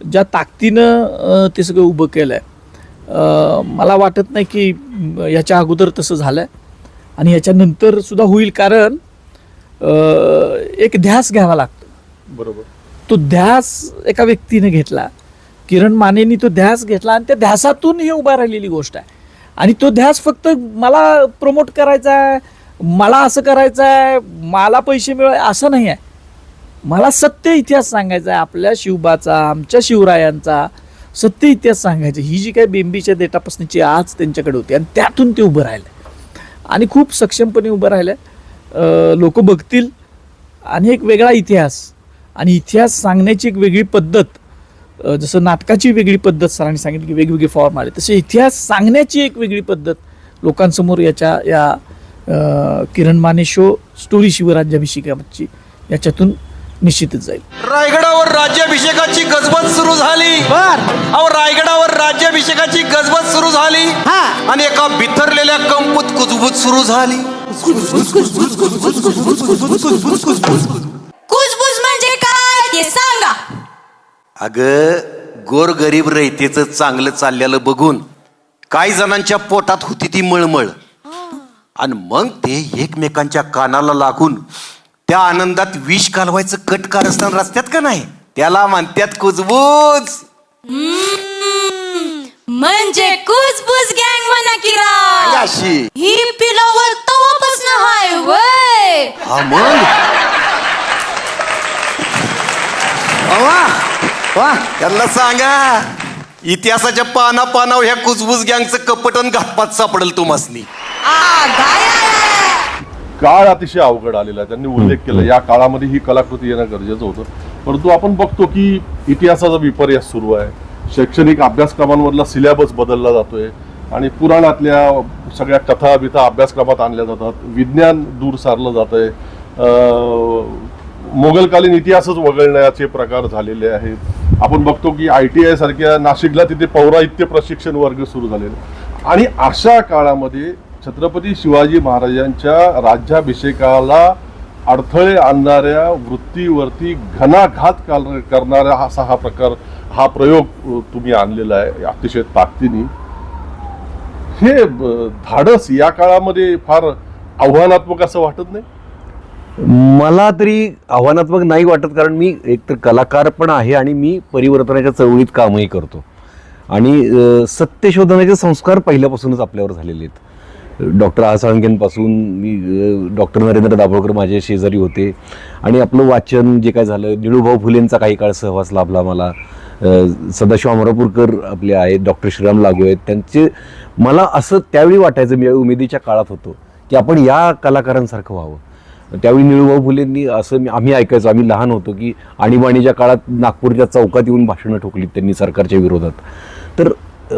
ज्या ताकदीनं ते सगळं उभं केलं आहे, मला वाटत नाही की याच्या अगोदर तसं झालं आहे आणि याच्यानंतर सुद्धा होईल, कारण एक ध्यास घ्यावा लागतो. बरोबर. तो ध्यास एका व्यक्तीने घेतला, किरण मानेनी तो ध्यास घेतला आणि त्या ध्यासातून ही उभा राहिलेली गोष्ट आहे. आणि तो ध्यास फक्त मला प्रमोट करायचा आहे, मला असं करायचं आहे, मला पैसे मिळवाय असं नाही आहे. मला सत्य इतिहास सांगायचा आहे, आपल्या शिवबाचा, आमच्या शिवरायांचा सत्य इतिहास सांगायचा. ही जी काही बेंबीच्या देटापासण्याची आज त्यांच्याकडे होती आणि त्यातून ते उभं राहिलं आणि खूप सक्षमपणे उभं राहिलं. लोक बघतील आणि एक वेगळा इतिहास आणि इतिहास सांगण्याची एक वेगळी पद्धत, जसं नाटकाची वेगळी पद्धत सरांनी सांगितली की वेगवेगळे फॉर्म आले, तसे इतिहास सांगण्याची एक वेगळी पद्धत लोकांसमोर या किरण माने शो स्टोरी शिवराज्याभिषेकाची याच्यातून निश्चितच जाईल. रायगडावर राज्याभिषेकाची गजबज सुरू झाली. अहो, रायगडावर राज्याभिषेकाची गजबज सुरू झाली आणि एका बिथरलेल्या कंपूत कुजबूज सुरू झाली. कुजबुज म्हणजे काय ते सांगा. अगं, गोरगरीब रयतेचं चांगलं चाललेलं बघून काही जणांच्या पोटात होती ती मळमळ आणि मग ते एकमेकांच्या कानाला लागून त्या आनंदात विष घालवायचं कट कारस्थान रस्त्यात का नाही, त्याला म्हणतात कुजबूज. म्हणजे कुजबुज गँग म्हणा की राव. अशी ही पिलावर तवापासून हाय वय. हा मग वा, त्यांना सांगा इतिहासाच्या पानावर ह्या कुजबूज गँगचं कपटन घातपात सापडेल तुम्हासनी. काळ अतिशय अवघड आलेला आहे. त्यांनी उल्लेख केला या काळामध्ये ही कलाकृती येणं गरजेचं होतं. परंतु आपण बघतो की इतिहासाचा विपर्यास सुरू आहे. शैक्षणिक अभ्यासक्रमांमधला सिलेबस बदलला जातोय आणि पुराणातल्या सगळ्या कथा बिथा अभ्यासक्रमात आणल्या जातात. विज्ञान दूर सारलं जात आहे. मोगलकालीन इतिहासच वगळण्याचे प्रकार झालेले आहेत. आपण बघतो की ITI सारख्या नाशिकला तिथे पौराहित्य प्रशिक्षण वर्ग सुरू झालेले. आणि अशा काळामध्ये छत्रपती शिवाजी महाराजांच्या राज्याभिषेकाला अडथळे आणणाऱ्या वृत्तीवरती घणाघात करणारा हा प्रयोग तुम्ही आणलेला आहे अतिशय ताकदीने. हे धाडस या काळामध्ये फार आव्हानात्मक असं वाटत नाही? मला तरी आव्हानात्मक नाही वाटत, कारण मी एकतर कलाकार पण आहे आणि मी परिवर्तनाच्या चळवळीत कामही करतो आणि सत्य शोधण्याचे संस्कार पहिल्यापासूनच आपल्यावर झालेले आहेत. डॉक्टर साळुंखेंपासून मी डॉक्टर नरेंद्र दाभोळकर माझे शेजारी होते आणि आपलं वाचन जे काय झालं, निळूभाऊ फुलेंचा काही काळ सहवास लाभला मला. सदाशिव अमरापूरकर आपले आहेत, डॉक्टर श्रीराम लागू आहेत, त्यांचे मला असं त्यावेळी वाटायचं, मी उमेदीच्या काळात होतो, की आपण या कलाकारांसारखं व्हावं. त्यावेळी निळूभाऊ फुलेंनी असं आम्ही ऐकायचो, आम्ही लहान होतो, की आणीबाणीच्या काळात नागपूरच्या चौकात येऊन भाषणं ठोकलीत त्यांनी सरकारच्या विरोधात. तर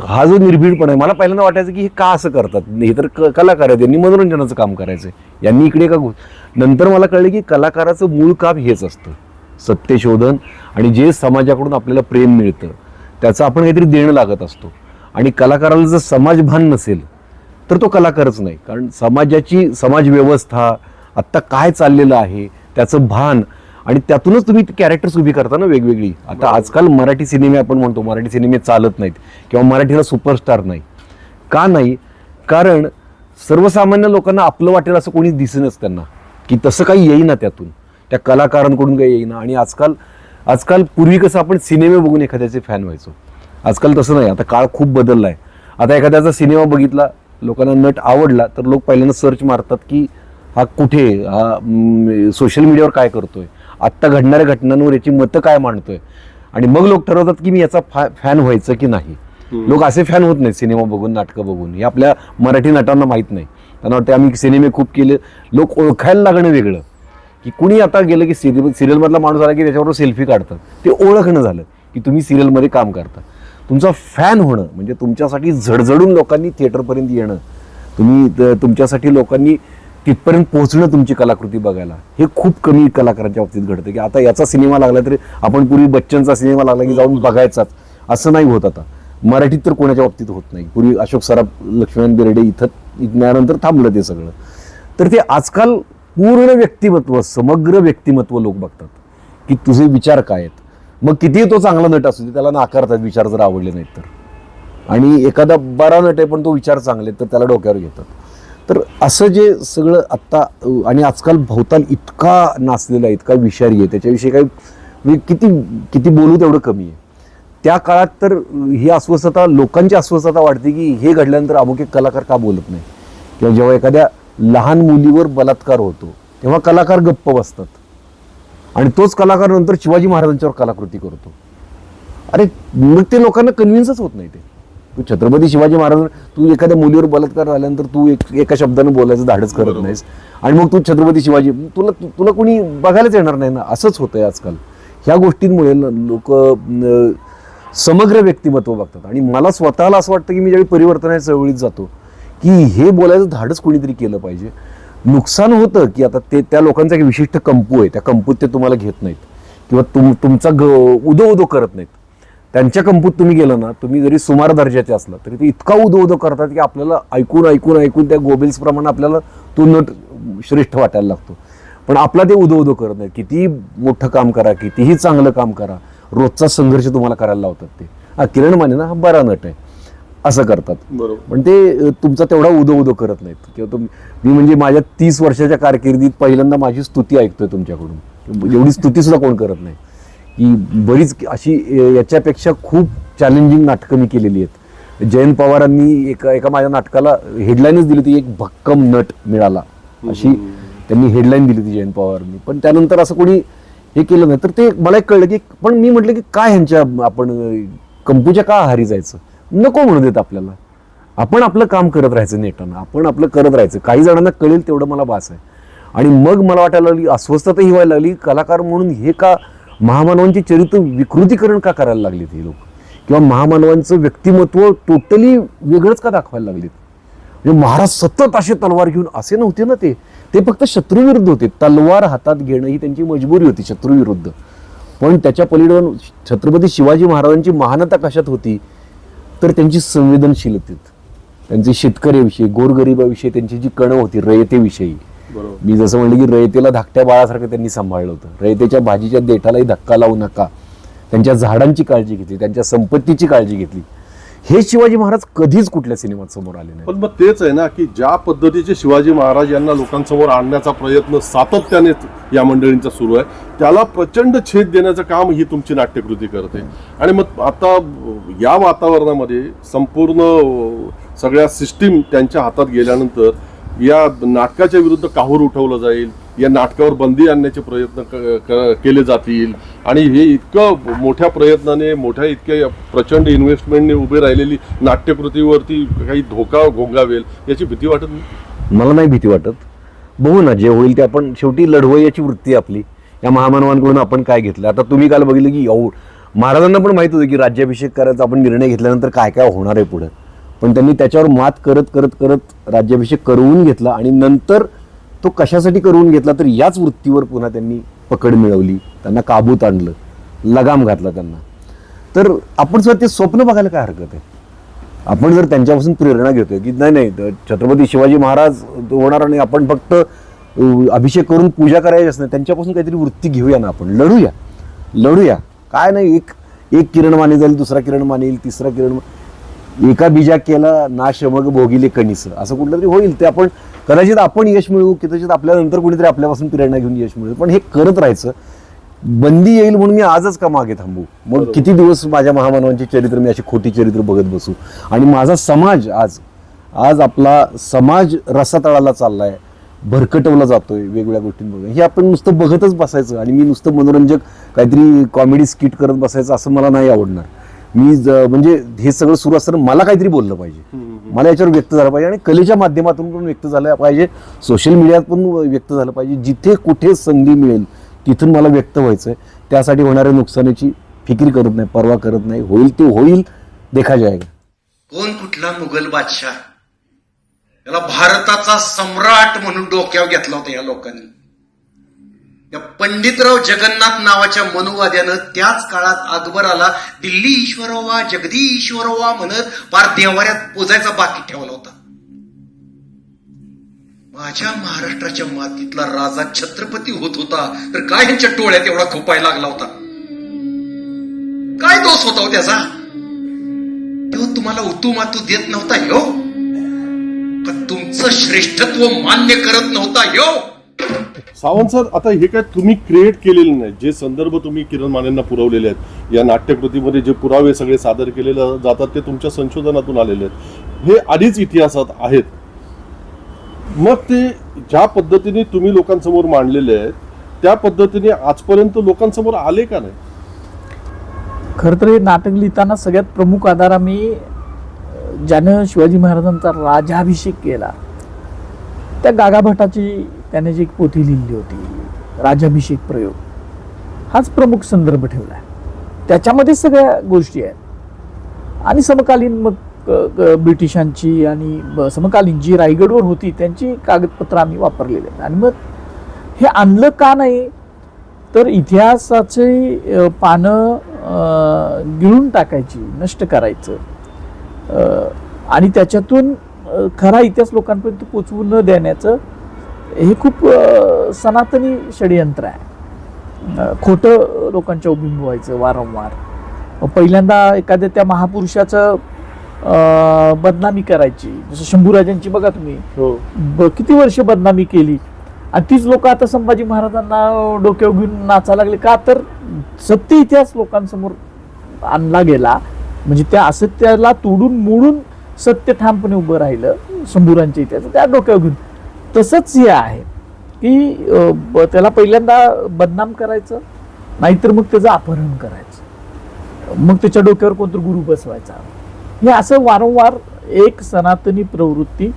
हा जो निर्भीडपणा आहे, मला पहिल्यांदा वाटायचं की हे का असं करतात, हे तर कलाकार आहेत, यांनी मनोरंजनाचं काम करायचं आहे, यांनी इकडे का नंतर मला कळलं की कलाकाराचं मूळ काम हेच असतं, सत्यशोधन, आणि जे समाजाकडून आपल्याला प्रेम मिळतं त्याचं आपण काहीतरी देणं लागत असतो. आणि कलाकाराला जर समाजभान नसेल तर तो कलाकारच नाही, कारण समाज व्यवस्था आत्ता काय चाललेलं आहे त्याचं भान, आणि त्यातूनच तुम्ही कॅरेक्टर्स उभी करता ना वेगवेगळी. आता आजकाल मराठी सिनेमे आपण म्हणतो, मराठी सिनेमे चालत नाहीत किंवा मराठीला सुपरस्टार नाही. का नाही? कारण सर्वसामान्य लोकांना आपलं वाटेल असं कोणी दिसेनच त्यांना, की तसं काही येईना त्यातून, त्या कलाकारांकडून काही येईना. आणि आजकाल पूर्वी कसं आपण सिनेमे बघून एखाद्याचे फॅन व्हायचो, आजकाल तसं नाही. आता काळ खूप बदलला आहे. आता एखाद्याचा सिनेमा बघितला, लोकांना नट आवडला, तर लोक पहिल्यांदा सर्च मारतात की हा कुठे, हा सोशल मीडियावर काय करतोय, आत्ता घडणाऱ्या घटनांवर याची मतं काय मांडतोय, आणि मग लोक ठरवतात की मी याचा फॅन व्हायचं की नाही. लोक असे फॅन होत नाहीत सिनेमा बघून, नाटकं बघून. हे आपल्या मराठी नटांना माहीत नाही. त्यांना वाटतं आम्ही सिनेमे खूप केले. लोक ओळखायला लागणं वेगळं, की कुणी आता गेलं की सिरियलमधला माणूस आला की त्याच्याबरोबर सेल्फी काढतात, ते ओळखणं झालं की तुम्ही सिरियलमध्ये काम करता. तुमचा फॅन होणं म्हणजे तुमच्यासाठी झडझडून लोकांनी थिएटरपर्यंत येणं, तुमच्यासाठी लोकांनी तिथपर्यंत पोहोचणं, तुमची कलाकृती बघायला, हे खूप कमी कलाकारांच्या बाबतीत घडतं. की आता याचा सिनेमा लागला तरी आपण पूर्वी बच्चनचा सिनेमा लागला की जाऊन बघायचाच, असं नाही होत आता. मराठीत तर कोणाच्या बाबतीत होत नाही. पूर्वी अशोक सराफ, लक्ष्मण बेर्डे इथं थांबलं ते सगळं. तर ते आजकाल पूर्ण व्यक्तिमत्व, समग्र व्यक्तिमत्व लोक बघतात, की तुझे विचार काय आहेत. मग कितीही तो चांगला नट असू दे, त्याला नाकारतात विचार जर आवडले नाहीत तर. आणि एखादा बरा नट आहे पण तो विचार चांगले तर त्याला डोक्यावर घेतात. तर असं जे सगळं आत्ता, आणि आजकाल भोवताल इतका नाचलेला आहे, इतका विषारी आहे, त्याच्याविषयी काही किती बोलू तेवढं कमी आहे. त्या काळात तर ही अस्वस्थता, लोकांची अस्वस्थता वाढते की हे घडल्यानंतर अमुक एक कलाकार का बोलत नाही, किंवा जेव्हा एखाद्या लहान मुलीवर बलात्कार होतो तेव्हा कलाकार गप्प बसतात, आणि तोच कलाकार नंतर शिवाजी महाराजांच्यावर कलाकृती करतो. अरे मग ते लोकांना कन्व्हिन्सच होत नाही. ते तू छत्रपती शिवाजी महाराज, तू एखाद्या मुलीवर बलात्कार झाल्यानंतर तू एका शब्दानं बोलायचं धाडच करत नाहीस, आणि मग तू छत्रपती शिवाजी, तुला कोणी बघायलाच येणार नाही ना. असंच होतंय आजकाल. ह्या गोष्टींमुळे लोक समग्र व्यक्तिमत्व बघतात. आणि मला स्वतःला असं वाटतं की मी ज्यावेळी परिवर्तनाच्या चळवळीत जातो की हे बोलायचं धाडच कोणीतरी केलं पाहिजे. नुकसान होतं की आता त्या लोकांचा एक विशिष्ट कंपू आहे, त्या कंपूत ते तुम्हाला घेत नाहीत किंवा तुमचा उदो करत नाहीत. त्यांच्या कंपूत तुम्ही गेलं ना, तुम्ही जरी सुमार दर्जाचे असला तरी ते इतका उदो करतात की आपल्याला ऐकून त्या गोबेल्स प्रमाणे आपल्याला तो नट श्रेष्ठ वाटायला लागतो. पण आपला ते उदो करत नाही. कितीही मोठं काम करा, कितीही चांगलं काम करा, रोजचा संघर्ष तुम्हाला करायला लावतात ते. किरण माने ना, हा बरा नट आहे असं करतात. पण ते तुमचा तेवढा उदो करत नाहीत. किंवा मी म्हणजे माझ्या 30 वर्षाच्या कारकिर्दीत पहिल्यांदा माझी स्तुती ऐकतोय तुमच्याकडून. एवढी स्तुती सुद्धा कोण करत नाही. की बरीच अशी याच्यापेक्षा खूप चॅलेंजिंग नाटकं मी केलेली आहेत. जयंत पवारांनी एका माझ्या नाटकाला हेडलाईनच दिली होती, एक भक्कम नट मिळाला अशी त्यांनी हेडलाईन दिली होती जयंत पवारांनी. पण त्यानंतर असं कोणी हे केलं नाही. तर ते मला एक कळलं की, पण मी म्हटलं की काय ह्यांच्या आपण कंपूच्या का आहारी जायचं, नको म्हणू देत आपल्याला. आपण आपलं काम करत राहायचं नेटानं, आपण आपलं करत राहायचं. काही जणांना कळेल तेवढं मला बास आहे. आणि मग मला वाटायला लागली, अस्वस्थता ही व्हायला लागली, कलाकार म्हणून हे का महामानवांची चरित्र विकृतीकरण का करायला लागलीत हे लोक, किंवा महामानवांचं व्यक्तिमत्व टोटली वेगळंच का दाखवायला लागलीत. म्हणजे महाराज सतत असे तलवार घेऊन असे नव्हते ना, ते फक्त शत्रूविरुद्ध होते. तलवार हातात घेणं ही त्यांची मजबुरी होती शत्रूविरुद्ध. पण त्याच्या पलीकडे छत्रपती शिवाजी महाराजांची महानता कशात होती, तर त्यांची संवेदनशीलतेत, त्यांचे शेतकऱ्याविषयी, गोरगरिबाविषयी त्यांची जी कणं होती, रयतेविषयी. मी जसं म्हणलं की रयतेला धाकट्या बाळासारखं त्यांनी सांभाळलं होतं. रयतेच्या भाजीच्या देठालाही धक्का लावू नका, त्यांच्या झाडांची काळजी घेतली, त्यांच्या संपत्तीची काळजी घेतली. हे शिवाजी महाराज कधीच कुठल्या सिनेमात समोर आले नाही. पण मग तेच आहे ना की ज्या पद्धतीचे शिवाजी महाराज यांना लोकांसमोर आणण्याचा प्रयत्न सातत्याने या मंडळींचा सुरू आहे, त्याला प्रचंड छेद देण्याचं काम ही तुमची नाट्यकृती करते. आणि मग आता या वातावरणामध्ये संपूर्ण सगळ्या सिस्टीम त्यांच्या हातात गेल्यानंतर या नाटकाच्या विरुद्ध काहूर उठवलं जाईल, या नाटकावर बंदी आणण्याचे प्रयत्न केले जातील, आणि हे इतकं मोठ्या प्रयत्नाने मोठ्या इतक्या प्रचंड इन्व्हेस्टमेंटने उभे राहिलेली नाट्यकृतीवरती काही धोका घोंगावेल याची भीती वाटत नाही? मला नाही भीती वाटत. बघू ना, जे होईल ते आपण, शेवटी लढवयाची वृत्ती आपली. या महामानवांकडून आपण काय घेतलं? आता तुम्ही काल बघितलं की महाराजांना पण माहित होतं की राज्याभिषेक करायचा आपण निर्णय घेतल्यानंतर काय काय होणार आहे पुढे, पण त्यांनी त्याच्यावर मात करत करत करत राज्याभिषेक करवून घेतला. आणि नंतर तो कशासाठी करवून घेतला तर याच वृत्तीवर पुन्हा त्यांनी पकड मिळवली, त्यांना काबूत आणलं, लगाम घातला त्यांना. तर आपण सुद्धा ते स्वप्न बघायला काय हरकत आहे? आपण जर त्यांच्यापासून प्रेरणा घेतोय की नाही छत्रपती शिवाजी महाराज होणार आणि आपण फक्त अभिषेक करून पूजा करायचीच नाही, त्यांच्यापासून काहीतरी वृत्ती घेऊया ना, आपण लढूया. काय नाही, एक किरण माने जाईल, दुसरा किरण मानेल, तिसरा किरण, एका बीजा केला ना शमग भोगिले कणीस, असं कुठलं तरी होईल. ते आपण कदाचित आपण यश मिळवू, कदाचित आपल्यानंतर कोणीतरी आपल्यापासून प्रेरणा घेऊन यश मिळवू, पण हे करत राहायचं. बंदी येईल म्हणून मी आजच का मागे थांबू? मग किती दिवस माझ्या महामानवांची चरित्र मी अशी खोटी चरित्र बघत बसू? आणि माझा समाज आज आपला समाज रसातळाला चाललाय, भरकटवला जातोय वेगवेगळ्या गोष्टींबरोबर. हे आपण नुसतं बघतच बसायचं आणि मी नुसतं मनोरंजक काहीतरी कॉमेडी स्किट करत बसायचं असं मला नाही आवडणार. म्हणजे हे सगळं सुरू असताना मला काहीतरी बोललं पाहिजे, मला याच्यावर व्यक्त झालं पाहिजे, आणि कलेच्या माध्यमातून पण व्यक्त झालं पाहिजे, सोशल मीडियात पण व्यक्त झालं पाहिजे. जिथे कुठे संधी मिळेल तिथून मला व्यक्त व्हायचंय. त्यासाठी होणाऱ्या नुकसानीची फिकीर करत नाही, पर्वा करत नाही. होईल ते होईल, देखा जाएगा. कोण कुठला मुघल बादशाह, याला भारताचा सम्राट म्हणून डोक्यावर घेतला होता या लोकांनी. या पंडितराव जगन्नाथ नावाच्या मनुवाद्यानं त्याच काळात अकबराला दिल्ली ईश्वरोवा जगदी ईश्वरोवा म्हणत पार देवाऱ्यात पोजायचा बाकी ठेवला होता. माझ्या महाराष्ट्राच्या मातीतला राजा छत्रपती होत होता तर काय ह्यांच्या डोळ्यात एवढा खोपायला लागला होता? काय दोष होता हो त्याचा? तो तुम्हाला उतू मातू देत नव्हता ह्यो का तुमचं श्रेष्ठत्व मान्य करत नव्हता ह्यो? सावंत सर, आता हे काय तुम्ही क्रिएट केलेले नाही, जे संदर्भ तुम्ही किरण मानेंना पुरवलेले आहेत, या नाट्यकृतीमध्ये जे पुरावे सगळे सादर केलेले जातात ते तुमच्या संशोधनातून आलेले आहेत, हे आधीच इतिहासात आहेत. मग ते ज्या पद्धतीने तुम्ही लोकांसमोर मांडलेले आहेत त्या पद्धतीने आजपर्यंत लोकांसमोर आले का नाही? खरं तर हे नाटक लिहिताना सगळ्यात प्रमुख आधार आम्ही ज्यानं शिवाजी महाराजांचा राज्याभिषेक केला त्या गागाभटाची त्याने जी एक पोथी लिहिली होती, राज्याभिषेक प्रयोग, हाच प्रमुख संदर्भ ठेवला आहे. त्याच्यामध्ये सगळ्या गोष्टी आहेत. आणि समकालीन मग ब्रिटिशांची आणि समकालीन जी रायगडवर होती त्यांची कागदपत्र आम्ही वापरलेले आहेत. आणि मग हे आणलं का नाही तर इतिहासाचे पानं गिळून टाकायची, नष्ट करायचं, आणि त्याच्यातून खरा इतिहास लोकांपर्यंत पोचवू न देण्याचं हे खूप सनातनी षडयंत्र आहे. खोटं लोकांच्या उभींब व्हायचं वारंवार. पहिल्यांदा एखाद्या त्या महापुरुषाचं बदनामी करायची, जसं शंभूराजांची बघा तुम्ही, किती वर्ष बदनामी केली, आणि तीच लोक आता संभाजी महाराजांना डोक्यावर घेऊन नाचायला लागले का? तर सत्य इतिहास लोकांसमोर आणला गेला, म्हणजे त्या असत्याला तोडून मोडून सत्य ठामपणे उभं राहिलं शंभूरांच्या इतिहास त्या डोक्यावर घेऊन. तसंच हे आहे की त्याला पहिल्यांदा बदनाम करायचं, नाहीतर मग त्याचं अपहरण करायचं, मग त्याच्या डोक्यावर कोणतरी गुरु बसवायचा. हे असं वारंवार एक सनातनी प्रवृत्ती,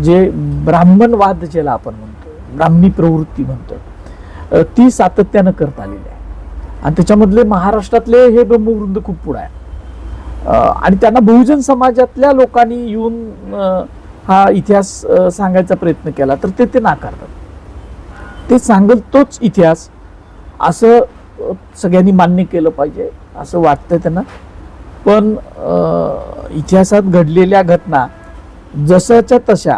जे ब्राह्मणवाद ज्याला आपण म्हणतो, ब्राह्मी प्रवृत्ती म्हणतो, ती सातत्यानं करत आलेली आहे. आणि त्याच्यामधले महाराष्ट्रातले हे ब्रह्मवृंद खूप पुढे आहे. आणि त्यांना बहुजन समाजातल्या लोकांनी येऊन हा इतिहास सांगायचा प्रयत्न केला तर ते नाकारतात. ते सांगल तोच इतिहास असं सगळ्यांनी मान्य केलं पाहिजे असं वाटतं त्यांना. पण इतिहासात घडलेल्या घटना जशाच्या तशा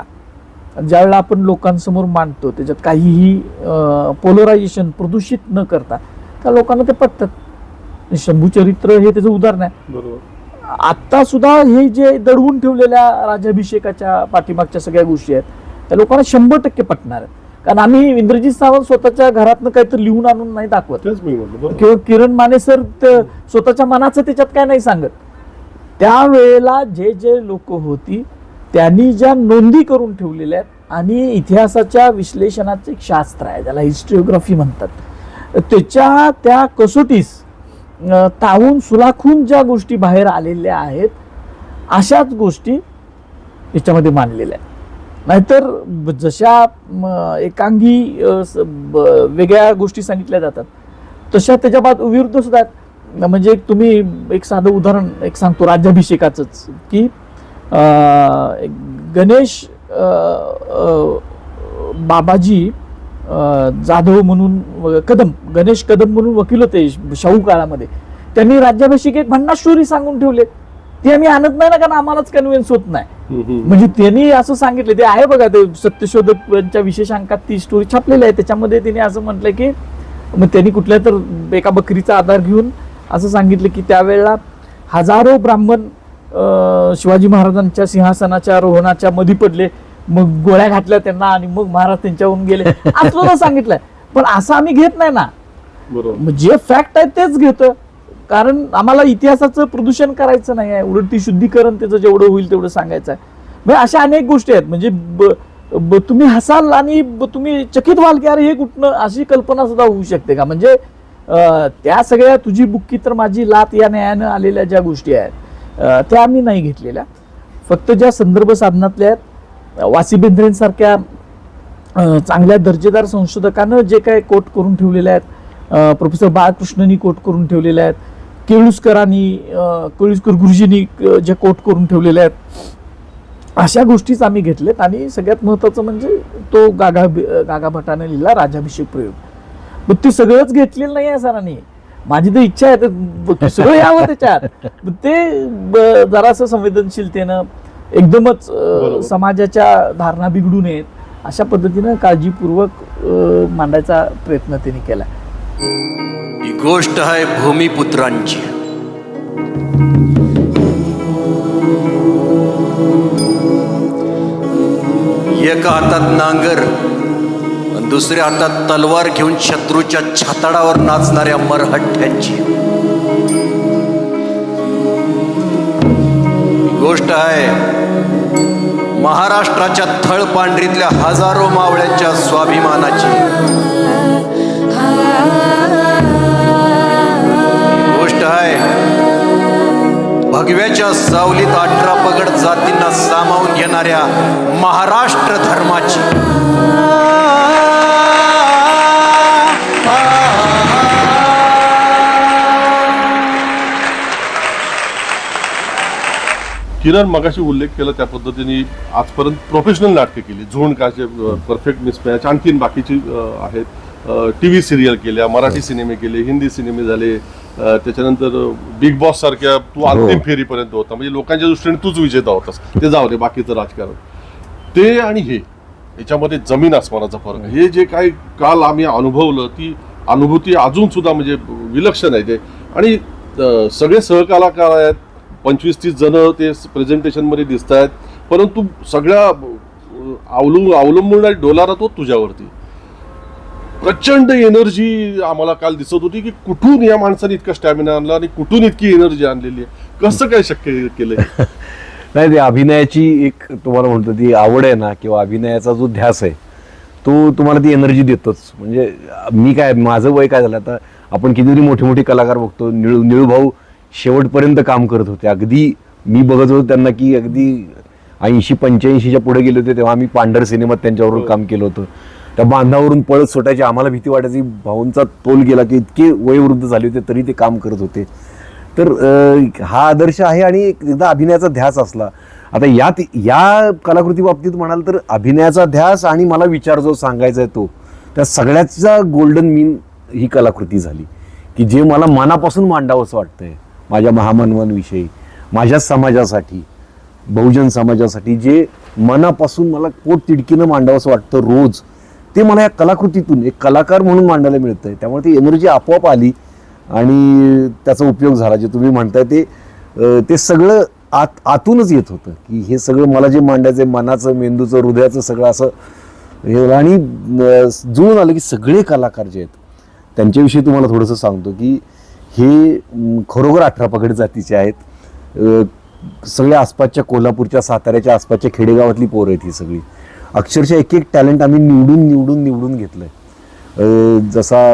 ज्यावेळेला आपण लोकांसमोर मांडतो, त्याच्यात काहीही पोलरायझेशन प्रदूषित न करता त्या लोकांना ते पटतात. शंभू चरित्र हे त्याचं उदाहरण आहे. बरोबर. आत्ता सुद्धा हे जे दडवून ठेवलेल्या राज्याभिषेकाच्या पाठीमागच्या सगळ्या गोष्टी आहेत त्या लोकांना 100% पटणार आहेत. कारण आम्ही इंद्रजित सावंत स्वतःच्या घरातनं काहीतरी लिहून आणून नाही दाखवत, तेच मी म्हणतो बरोबर. किंवा किरण माने सर स्वतःच्या मनाचं त्याच्यात काय नाही सांगत. त्यावेळेला जे जे लोक होती त्यांनी ज्या नोंदी करून ठेवलेल्या आहेत आणि इतिहासाच्या विश्लेषणाचं एक शास्त्र आहे ज्याला हिस्ट्रिओग्राफी म्हणतात, त्याच्या त्या कसोटीस तावून सुलाखून ज्या गोष्टी बाहेर आलेल्या आहेत अशाच गोष्टी याच्यामध्ये मांडलेल्या आहेत. नाहीतर जशा एकांगी वेगळ्या गोष्टी सांगितल्या जातात तशा त्याच्या विरुद्ध सुद्धा आहेत. म्हणजे तुम्ही एक साधं उदाहरण एक सांगतो राज्याभिषेकाचंच, की गणेश बाबाजी जाधव म्हणून कदम, गणेश कदम म्हणून वकील होते शाहू काळामध्ये, त्यांनी राज्याभिषेक एक भन्नाट स्टोरी सांगून ठेवले. ती आम्ही आणत नाही ना, कारण आम्हालाच कन्व्हिन्स होत नाही. म्हणजे त्यांनी असं सांगितलं, ते आहे बघा ते सत्यशोधकच्या विशेषांकात ती स्टोरी छापलेली आहे. त्याच्यामध्ये तिने असं म्हटलं की मग त्यांनी कुठल्या तर एका बकरीचा आधार घेऊन असं सांगितलं की त्यावेळेला हजारो ब्राह्मण शिवाजी महाराजांच्या सिंहासनाच्या रोहणाच्या मध्ये पडले, मग गोळ्या घातल्या त्यांना आणि मग महाराज त्यांच्यावरून गेले असं सांगितलंय. पण असं आम्ही घेत नाही ना, जे फॅक्ट आहे तेच घेतो, कारण आम्हाला इतिहासाचं प्रदूषण करायचं नाही आहे, उलट ती शुद्धीकरण त्याचं जेवढं होईल तेवढं सांगायचं आहे. म्हणजे अशा अनेक गोष्टी आहेत. म्हणजे तुम्ही हसाल आणि तुम्ही चकित व्हाल की अरे हे कुठनं, अशी कल्पना सुद्धा होऊ शकते का. म्हणजे त्या सगळ्या तुझी बुक्की तर माझी लात या न्यायानं आलेल्या ज्या गोष्टी आहेत त्या आम्ही नाही घेतलेल्या. फक्त ज्या संदर्भ साधनातल्या आहेत, वासी बेंद्रेंसारख्या चांगल्या दर्जेदार संशोधकानं जे काय कोट करून ठेवलेले आहेत, प्रोफेसर बाळकृष्णनी कोट करून ठेवलेले आहेत, केळुसकर गुरुजींनी जे कोट करून ठेवलेले आहेत, अशा गोष्टीच आम्ही घेतल्यात. आणि सगळ्यात महत्त्वाचं म्हणजे तो गागा भटाने लिहिला राज्याभिषेक प्रयोग. मग ते सगळंच घेतलेलं नाही आहे सरांनी. माझी तर इच्छा आहे ते सगळं यावं त्याच्यात. ते जरासं संवेदनशीलतेनं एकदमच समाजाच्या धारणा बिघडू नयेत अशा पद्धतीनं काळजीपूर्वक मांडायचा प्रयत्न त्यांनी केला. ही गोष्ट आहे भूमिपुत्रांची. एका हातात नांगर दुसऱ्या हातात तलवार घेऊन शत्रूच्या छाताडावर नाचणाऱ्या मरहट्ट्यांची गोष्ट आहे. महाराष्ट्राच्या थळपांढरीतल्या हजारो मावळ्यांच्या स्वाभिमानाची गोष्ट आहे. भगव्याच्या सावलीत 18 पगड जातींना सामावून घेणाऱ्या महाराष्ट्र धर्माची. किरण मगाशी उल्लेख केला त्या पद्धतीने आजपर्यंत प्रोफेशनल नाटकं केली, झोन काचे, परफेक्ट मिसमॅच, आणखीन बाकीची आहेत. TV सिरियल केल्या, मराठी सिनेमे केले, हिंदी सिनेमे झाले, त्याच्यानंतर बिग बॉस सारख्या तू अंतिम फेरीपर्यंत होता. म्हणजे लोकांच्या दृष्टीने तूच विजेता होतास. ते जाऊ दे, बाकीचं राजकारण ते आणि हे याच्यामध्ये जमीन आसमानाचा फरक आहे. हे जे काही काल आम्ही अनुभवलं ती अनुभूती अजून सुद्धा म्हणजे विलक्षण आहे ते. आणि सगळे सहकलाकार आहेत, 25-30 जण ते प्रेझेंटेशनमध्ये दिसत आहेत, परंतु सगळ्या अवलंबून डोलारा तो तुझ्यावरती. प्रचंड एनर्जी आम्हाला काल दिसत होती की कुठून या माणसाने इतका स्टॅमिना आणला आणि कुठून इतकी एनर्जी आणलेली आहे, कसं काय शक्य केलंय. नाही, ते अभिनयाची एक तुम्हाला म्हणतो ती आवड आहे ना, किंवा अभिनयाचा जो ध्यास आहे तो तुम्हाला ती एनर्जी देतोच. म्हणजे मी काय, माझं वय काय झालं आता, आपण कितीतरी मोठे मोठे कलाकार बघतो. निळूभाऊ शेवटपर्यंत काम करत होते. अगदी मी बघत होतो त्यांना की अगदी 80-85च्या पुढे गेले होते तेव्हा आम्ही पांढर सिनेमात त्यांच्यावरून काम केलं होतं. त्या बांधावरून पळत सुटायची, आम्हाला भीती वाटायची. भाऊंचा तोल गेला की इतके वयोवृद्ध झाले होते तरी ते काम करत होते. तर हा आदर्श आहे. आणि एकदा अभिनयाचा ध्यास असला, आता या कलाकृती बाबतीत म्हणाल तर अभिनयाचा ध्यास आणि मला विचार जो सांगायचा आहे तो, त्या सगळ्याचा गोल्डन मीन ही कलाकृती झाली की जे मला मनापासून मांडावंसं वाटतंय माझ्या महामानवांविषयी, माझ्या समाजासाठी, बहुजन समाजासाठी, जे मनापासून मला पोट तिडकीनं मांडावंसं वाटतं रोज, ते मला या कलाकृतीतून एक कलाकार म्हणून मांडायला मिळतंय. त्यामुळे ती एनर्जी आपोआप आली आणि त्याचा उपयोग झाला. जे तुम्ही म्हणताय ते ते सगळं आतूनच येत होतं की हे सगळं मला जे मांडायचं आहे, मनाचं, मेंदूचं, हृदयाचं सगळं असं हे. आणि जुळून आलं की सगळे कलाकार जे आहेत त्यांच्याविषयी तुम्हाला थोडंसं सांगतो की हे खरोखर 18 पगड जातीचे आहेत. सगळ्या आसपासच्या, कोल्हापूरच्या, साताऱ्याच्या आसपासच्या खेडेगावातली पोरं आहेत ही सगळी. अक्षरशः एक एक टॅलेंट आम्ही निवडून घेतलंय. जसा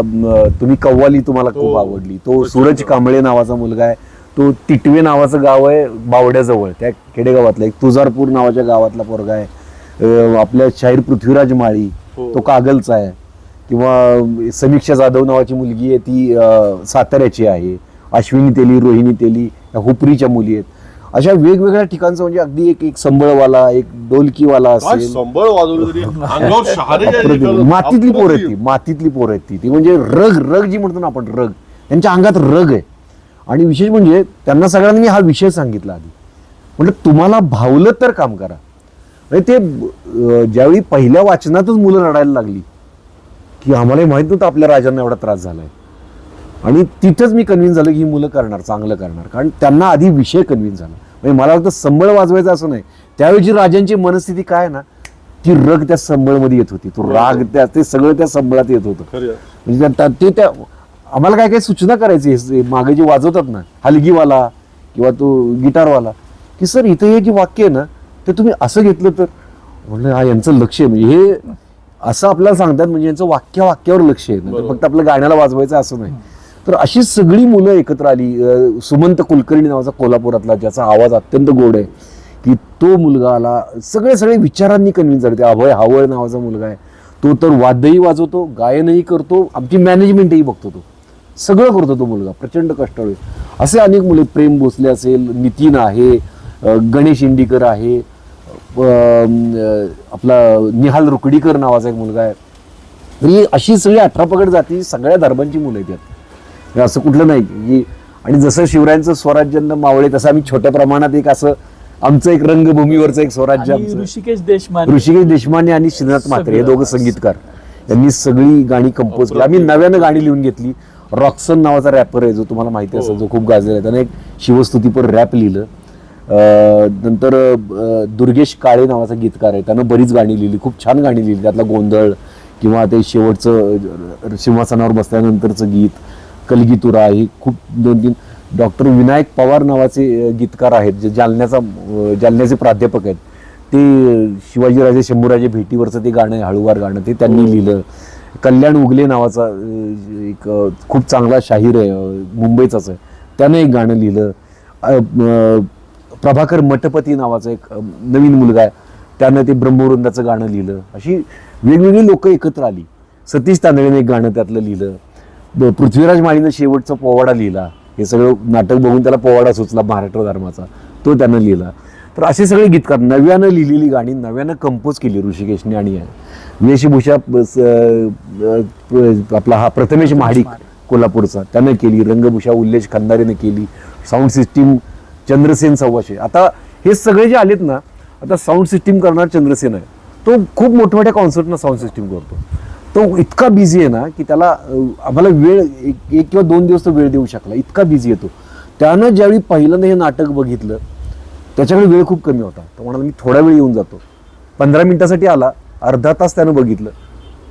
तुम्ही कव्वाली तुम्हाला खूप आवडली, तो सूरज कांबळे नावाचा मुलगा आहे. तो तिटवे नावाचं गाव आहे बावड्याजवळ, त्या खेडेगावातलं. एक तुळजारपूर नावाच्या गावातला पोरगा आहे. आपल्या शाहीर पृथ्वीराज माळी, तो कागलचा आहे. किंवा समीक्षा जाधव नावाची मुलगी आहे, ती साताऱ्याची आहे. अश्विनी तेली, रोहिणी तेली या हुपरीच्या मुली आहेत. अशा वेगवेगळ्या ठिकाणचं, म्हणजे अगदी एक संबळवाला, एक डोलकीवाला असेल. संबळ वाजवलं तरी अंगावर शहारे मातीतली पोरं आहेत ती म्हणजे रग जी म्हणतो ना आपण, रग, त्यांच्या अंगात रग आहे. आणि विशेष म्हणजे त्यांना सगळ्यांनी मी हा विषय सांगितला आधी, म्हटलं तुम्हाला भावलं तर काम करा. म्हणजे ते ज्यावेळी पहिल्या वाचनातच मुलं रडायला लागली की आम्हाला माहित नव्हतं आपल्या राजांना एवढा त्रास झालाय. आणि तिथंच मी कन्व्हिन्स झालो की ही मुलं करणार, चांगलं करणार, कारण त्यांना आधी विषय कन्व्हिन्स झाला. म्हणजे मला वाटतं संबळ वाजवायचं असं नाही, त्यावेळी राजांची मनस्थिती काय ना, ती रग त्या संबळमध्ये येत होती, तो राग ते सगळं त्या संबळात येत होतं. म्हणजे त्या आम्हाला काय काय सूचना करायची मागे जे वाजवतात ना, हलगीवाला किंवा तो गिटारवाला, की सर इथं हे जे वाक्य आहे ना ते तुम्ही असं घेतलं तर. म्हणलं हा यांचं लक्ष आहे, म्हणजे हे असं आपल्याला सांगतात, म्हणजे यांचं वाक्यावर लक्ष आहे ना, फक्त आपलं गाण्याला वाजवायचं असं नाही. तर अशी सगळी मुलं एकत्र आली. सुमंत कुलकर्णी नावाचा कोल्हापुरातला, ज्याचा आवाज अत्यंत गोड आहे, की तो मुलगा आला. सगळे विचारांनी कन्व्हिन्स झाले. ते अभय हावळ नावाचा मुलगा आहे, तो तर वाद्यही वाजवतो, गायनही करतो, आमची मॅनेजमेंटही बघतो, तो सगळं करतो तो मुलगा, प्रचंड कष्टाळू. असे अनेक मुले, प्रेम भोसले असेल, नितीन आहे, गणेश इंडीकर आहे, आपला निहाल रुकडीकर नावाचा एक मुलगा आहे. ही अशी सगळी 18 पगड जाती, सगळ्या धर्मांची मुलं आहेत यात, असं कुठलं नाही की. आणि जसं शिवरायांचं स्वराज्यानं मावळे, तसं आम्ही छोट्या प्रमाणात एक असं आमचं एक रंगभूमीवरचं एक स्वराज्य, आमचं ऋषिकेश देशमाने आणि श्रीनाथ म्हात्रे हे दोघं संगीतकार, यांनी सगळी गाणी कंपोज केली. आम्ही नव्यानं गाणी लिहून घेतली. रॉक्सन नावाचा रॅपर आहे, जो तुम्हाला माहिती असेल, जो खूप गाजलेला आहे, त्याने एक शिवस्तुतीपर रॅप लिहिलं. नंतर दुर्गेश काळे नावाचा गीतकार आहे, त्यानं बरीच गाणी लिहिली, खूप छान गाणी लिहिली. त्यातला गोंधळ किंवा ते शेवटचं सिंहासनावर बसल्यानंतरचं गीत, कलगीतुरा, ही खूप 2-3. डॉक्टर विनायक पवार नावाचे गीतकार आहेत, जे जालन्याचे प्राध्यापक आहेत. ते शिवाजीराजे शंभूराजे भेटीवरचं ते गाणं आहे, हळूवार गाणं, ते त्यांनी लिहिलं. कल्याण उगले नावाचा एक खूप चांगला शाहीर आहे, मुंबईचाच आहे, त्यानं एक गाणं लिहिलं. प्रभाकर मठपती नावाचा एक नवीन मुलगा आहे, त्यानं ते ब्रह्मवृंदाचं गाणं लिहिलं. अशी वेगवेगळी लोक एकत्र आली. सतीश तांदळेने एक गाणं त्यातलं लिहिलं. पृथ्वीराज माळीनं शेवटचा पोवाडा लिहिला. हे सगळं नाटक बघून त्याला पोवाडा सुचला महाराष्ट्र धर्माचा, तो त्यानं लिहिला. तर असे सगळे गीतकार, नव्यानं लिहिलेली गाणी नव्यानं कंपोज केली ऋषिकेशने. आणि वेशभूषा आपला हा प्रथमेश महाडिक कोल्हापूरचा, त्यानं केली. रंगभूषा उल्लेश खंदारेनं केली. साऊंड सिस्टीम चंद्रसेन सव्वाशे. आता हे सगळे जे आलेत ना, आता साऊंड सिस्टीम करणार चंद्रसेन आहे, तो खूप मोठमोठ्या कॉन्सर्टनं साऊंड सिस्टीम करतो. तो इतका बिझी आहे ना की त्याला आम्हाला वेळ एक किंवा 2 दिवस तो वेळ देऊ शकला, इतका बिझी येतो. त्यानं ज्यावेळी पहिल्यांदा हे नाटक बघितलं, त्याच्याकडे वेळ खूप कमी होता. तो म्हणाला मी थोडा वेळ येऊन जातो. 15 मिनिटासाठी आला, अर्धा तास त्यानं बघितलं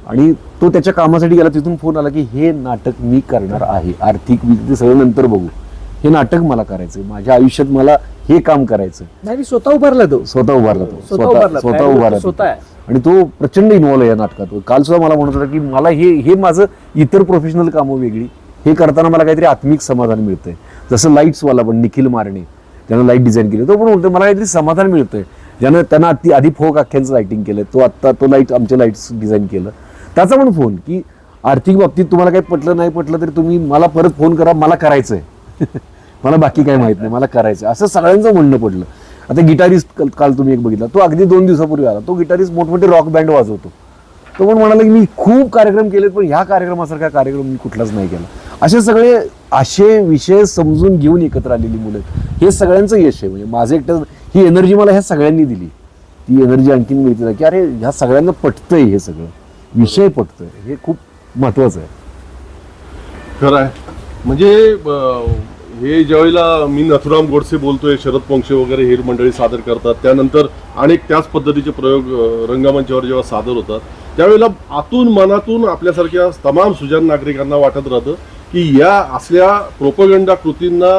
आणि तो त्याच्या कामासाठी गेला. तिथून फोन आला की हे नाटक मी करणार आहे, आर्थिक ते सगळं नंतर बघू, हे नाटक मला करायचं, माझ्या आयुष्यात मला हे काम करायचं. नाही, स्वतः उभारला तो. स्वतः उभारला आणि तो प्रचंड इन्व्हॉल्व आहे या नाटकात. काल सुद्धा मला म्हणत होता की मला हे माझं इतर प्रोफेशनल कामं वेगळी, हे करताना मला काहीतरी आत्मिक समाधान मिळतंय. जसं लाईट्सवाला पण निखिल मारणे, त्यानं लाईट डिझाईन केली, तो पण बोलतोय मला काहीतरी समाधान मिळतंय. त्यांना आधी फोक आख्यांचं लाईटिंग केलं, तो लाईट आमच्या लाईट्स डिझाईन केलं. त्याचा पण फोन की आर्थिक बाबतीत तुम्हाला काही पटलं नाही पटलं तरी तुम्ही मला परत फोन करा, मला करायचंय. मला बाकी काही माहित नाही, मला करायचं, असं सगळ्यांचं म्हणणं पडलं. आता गिटारिस्ट काल तुम्ही एक बघितला, तो अगदी 2 दिवसापूर्वी आला. तो गिटारिस्ट मोठमोठे रॉक बँड वाजवतो. तो पण म्हणाला की मी खूप कार्यक्रम केलेत, पण ह्या कार्यक्रमासारखा कार्यक्रम मी कुठलाच नाही केला. असे सगळे आशय विषय समजून घेऊन एकत्र आलेली मुलं, हे सगळ्यांचं यश आहे. म्हणजे माझं एकटं, ही एनर्जी मला ह्या सगळ्यांनी दिली. ती एनर्जी आणखीन मिळते की अरे ह्या सगळ्यांना पटतंय, हे सगळं विषय पटतोय, हे खूप महत्वाचं आहे. खरं आहे. म्हणजे हे ज्यावेळेला मी नथुराम गोडसे बोलतोय, शरद पोंक्षे वगैरे हे मंडळी सादर करतात, त्यानंतर अनेक त्याच पद्धतीचे प्रयोग रंगमंचावर जेव्हा सादर होतात, त्यावेळेला आतून मनातून आपल्यासारख्या तमाम सुजाण नागरिकांना वाटत राहतं की या असल्या प्रोपगंडा कृतींना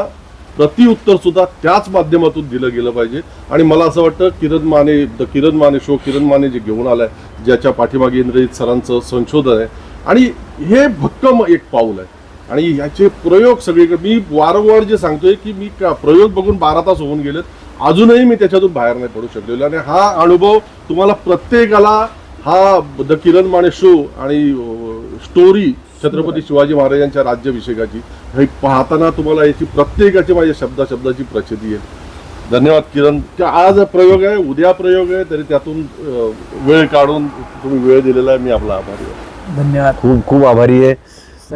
प्रतिउत्तर सुद्धा त्याच माध्यमातून दिलं गेलं पाहिजे. आणि मला असं वाटतं किरण माने शो किरण माने जे घेऊन आलाय, ज्याच्या पाठीमागे इंद्रजित सरांचं संशोधन आहे, आणि हे भक्कम एक पाऊल आहे. आणि ह्याचे प्रयोग सगळीकडे मी वारंवार जे सांगतोय की मी प्रयोग बघून 12 तास होऊन गेलेत, अजूनही मी त्याच्यातून बाहेर नाही पडू शकलेलो. आणि हा अनुभव तुम्हाला प्रत्येकाला हा द किरण माने शो आणि स्टोरी छत्रपती शिवाजी महाराजांच्या राज्याभिषेकाची हे पाहताना तुम्हाला याची प्रत्येकाची माझ्या शब्दाची प्रचिती आहे. धन्यवाद किरण. आज प्रयोग आहे, उद्या प्रयोग आहे, तरी त्यातून वेळ काढून तुम्ही वेळ दिलेला आहे, मी आपला आभारी आहे. धन्यवाद. खूप खूप आभारी आहे.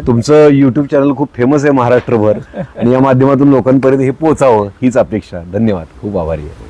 तुमचं युट्यूब चॅनल खूप फेमस आहे महाराष्ट्रभर आणि या माध्यमातून लोकांपर्यंत हे पोहोचावं हीच अपेक्षा. धन्यवाद. खूप आभारी आहे.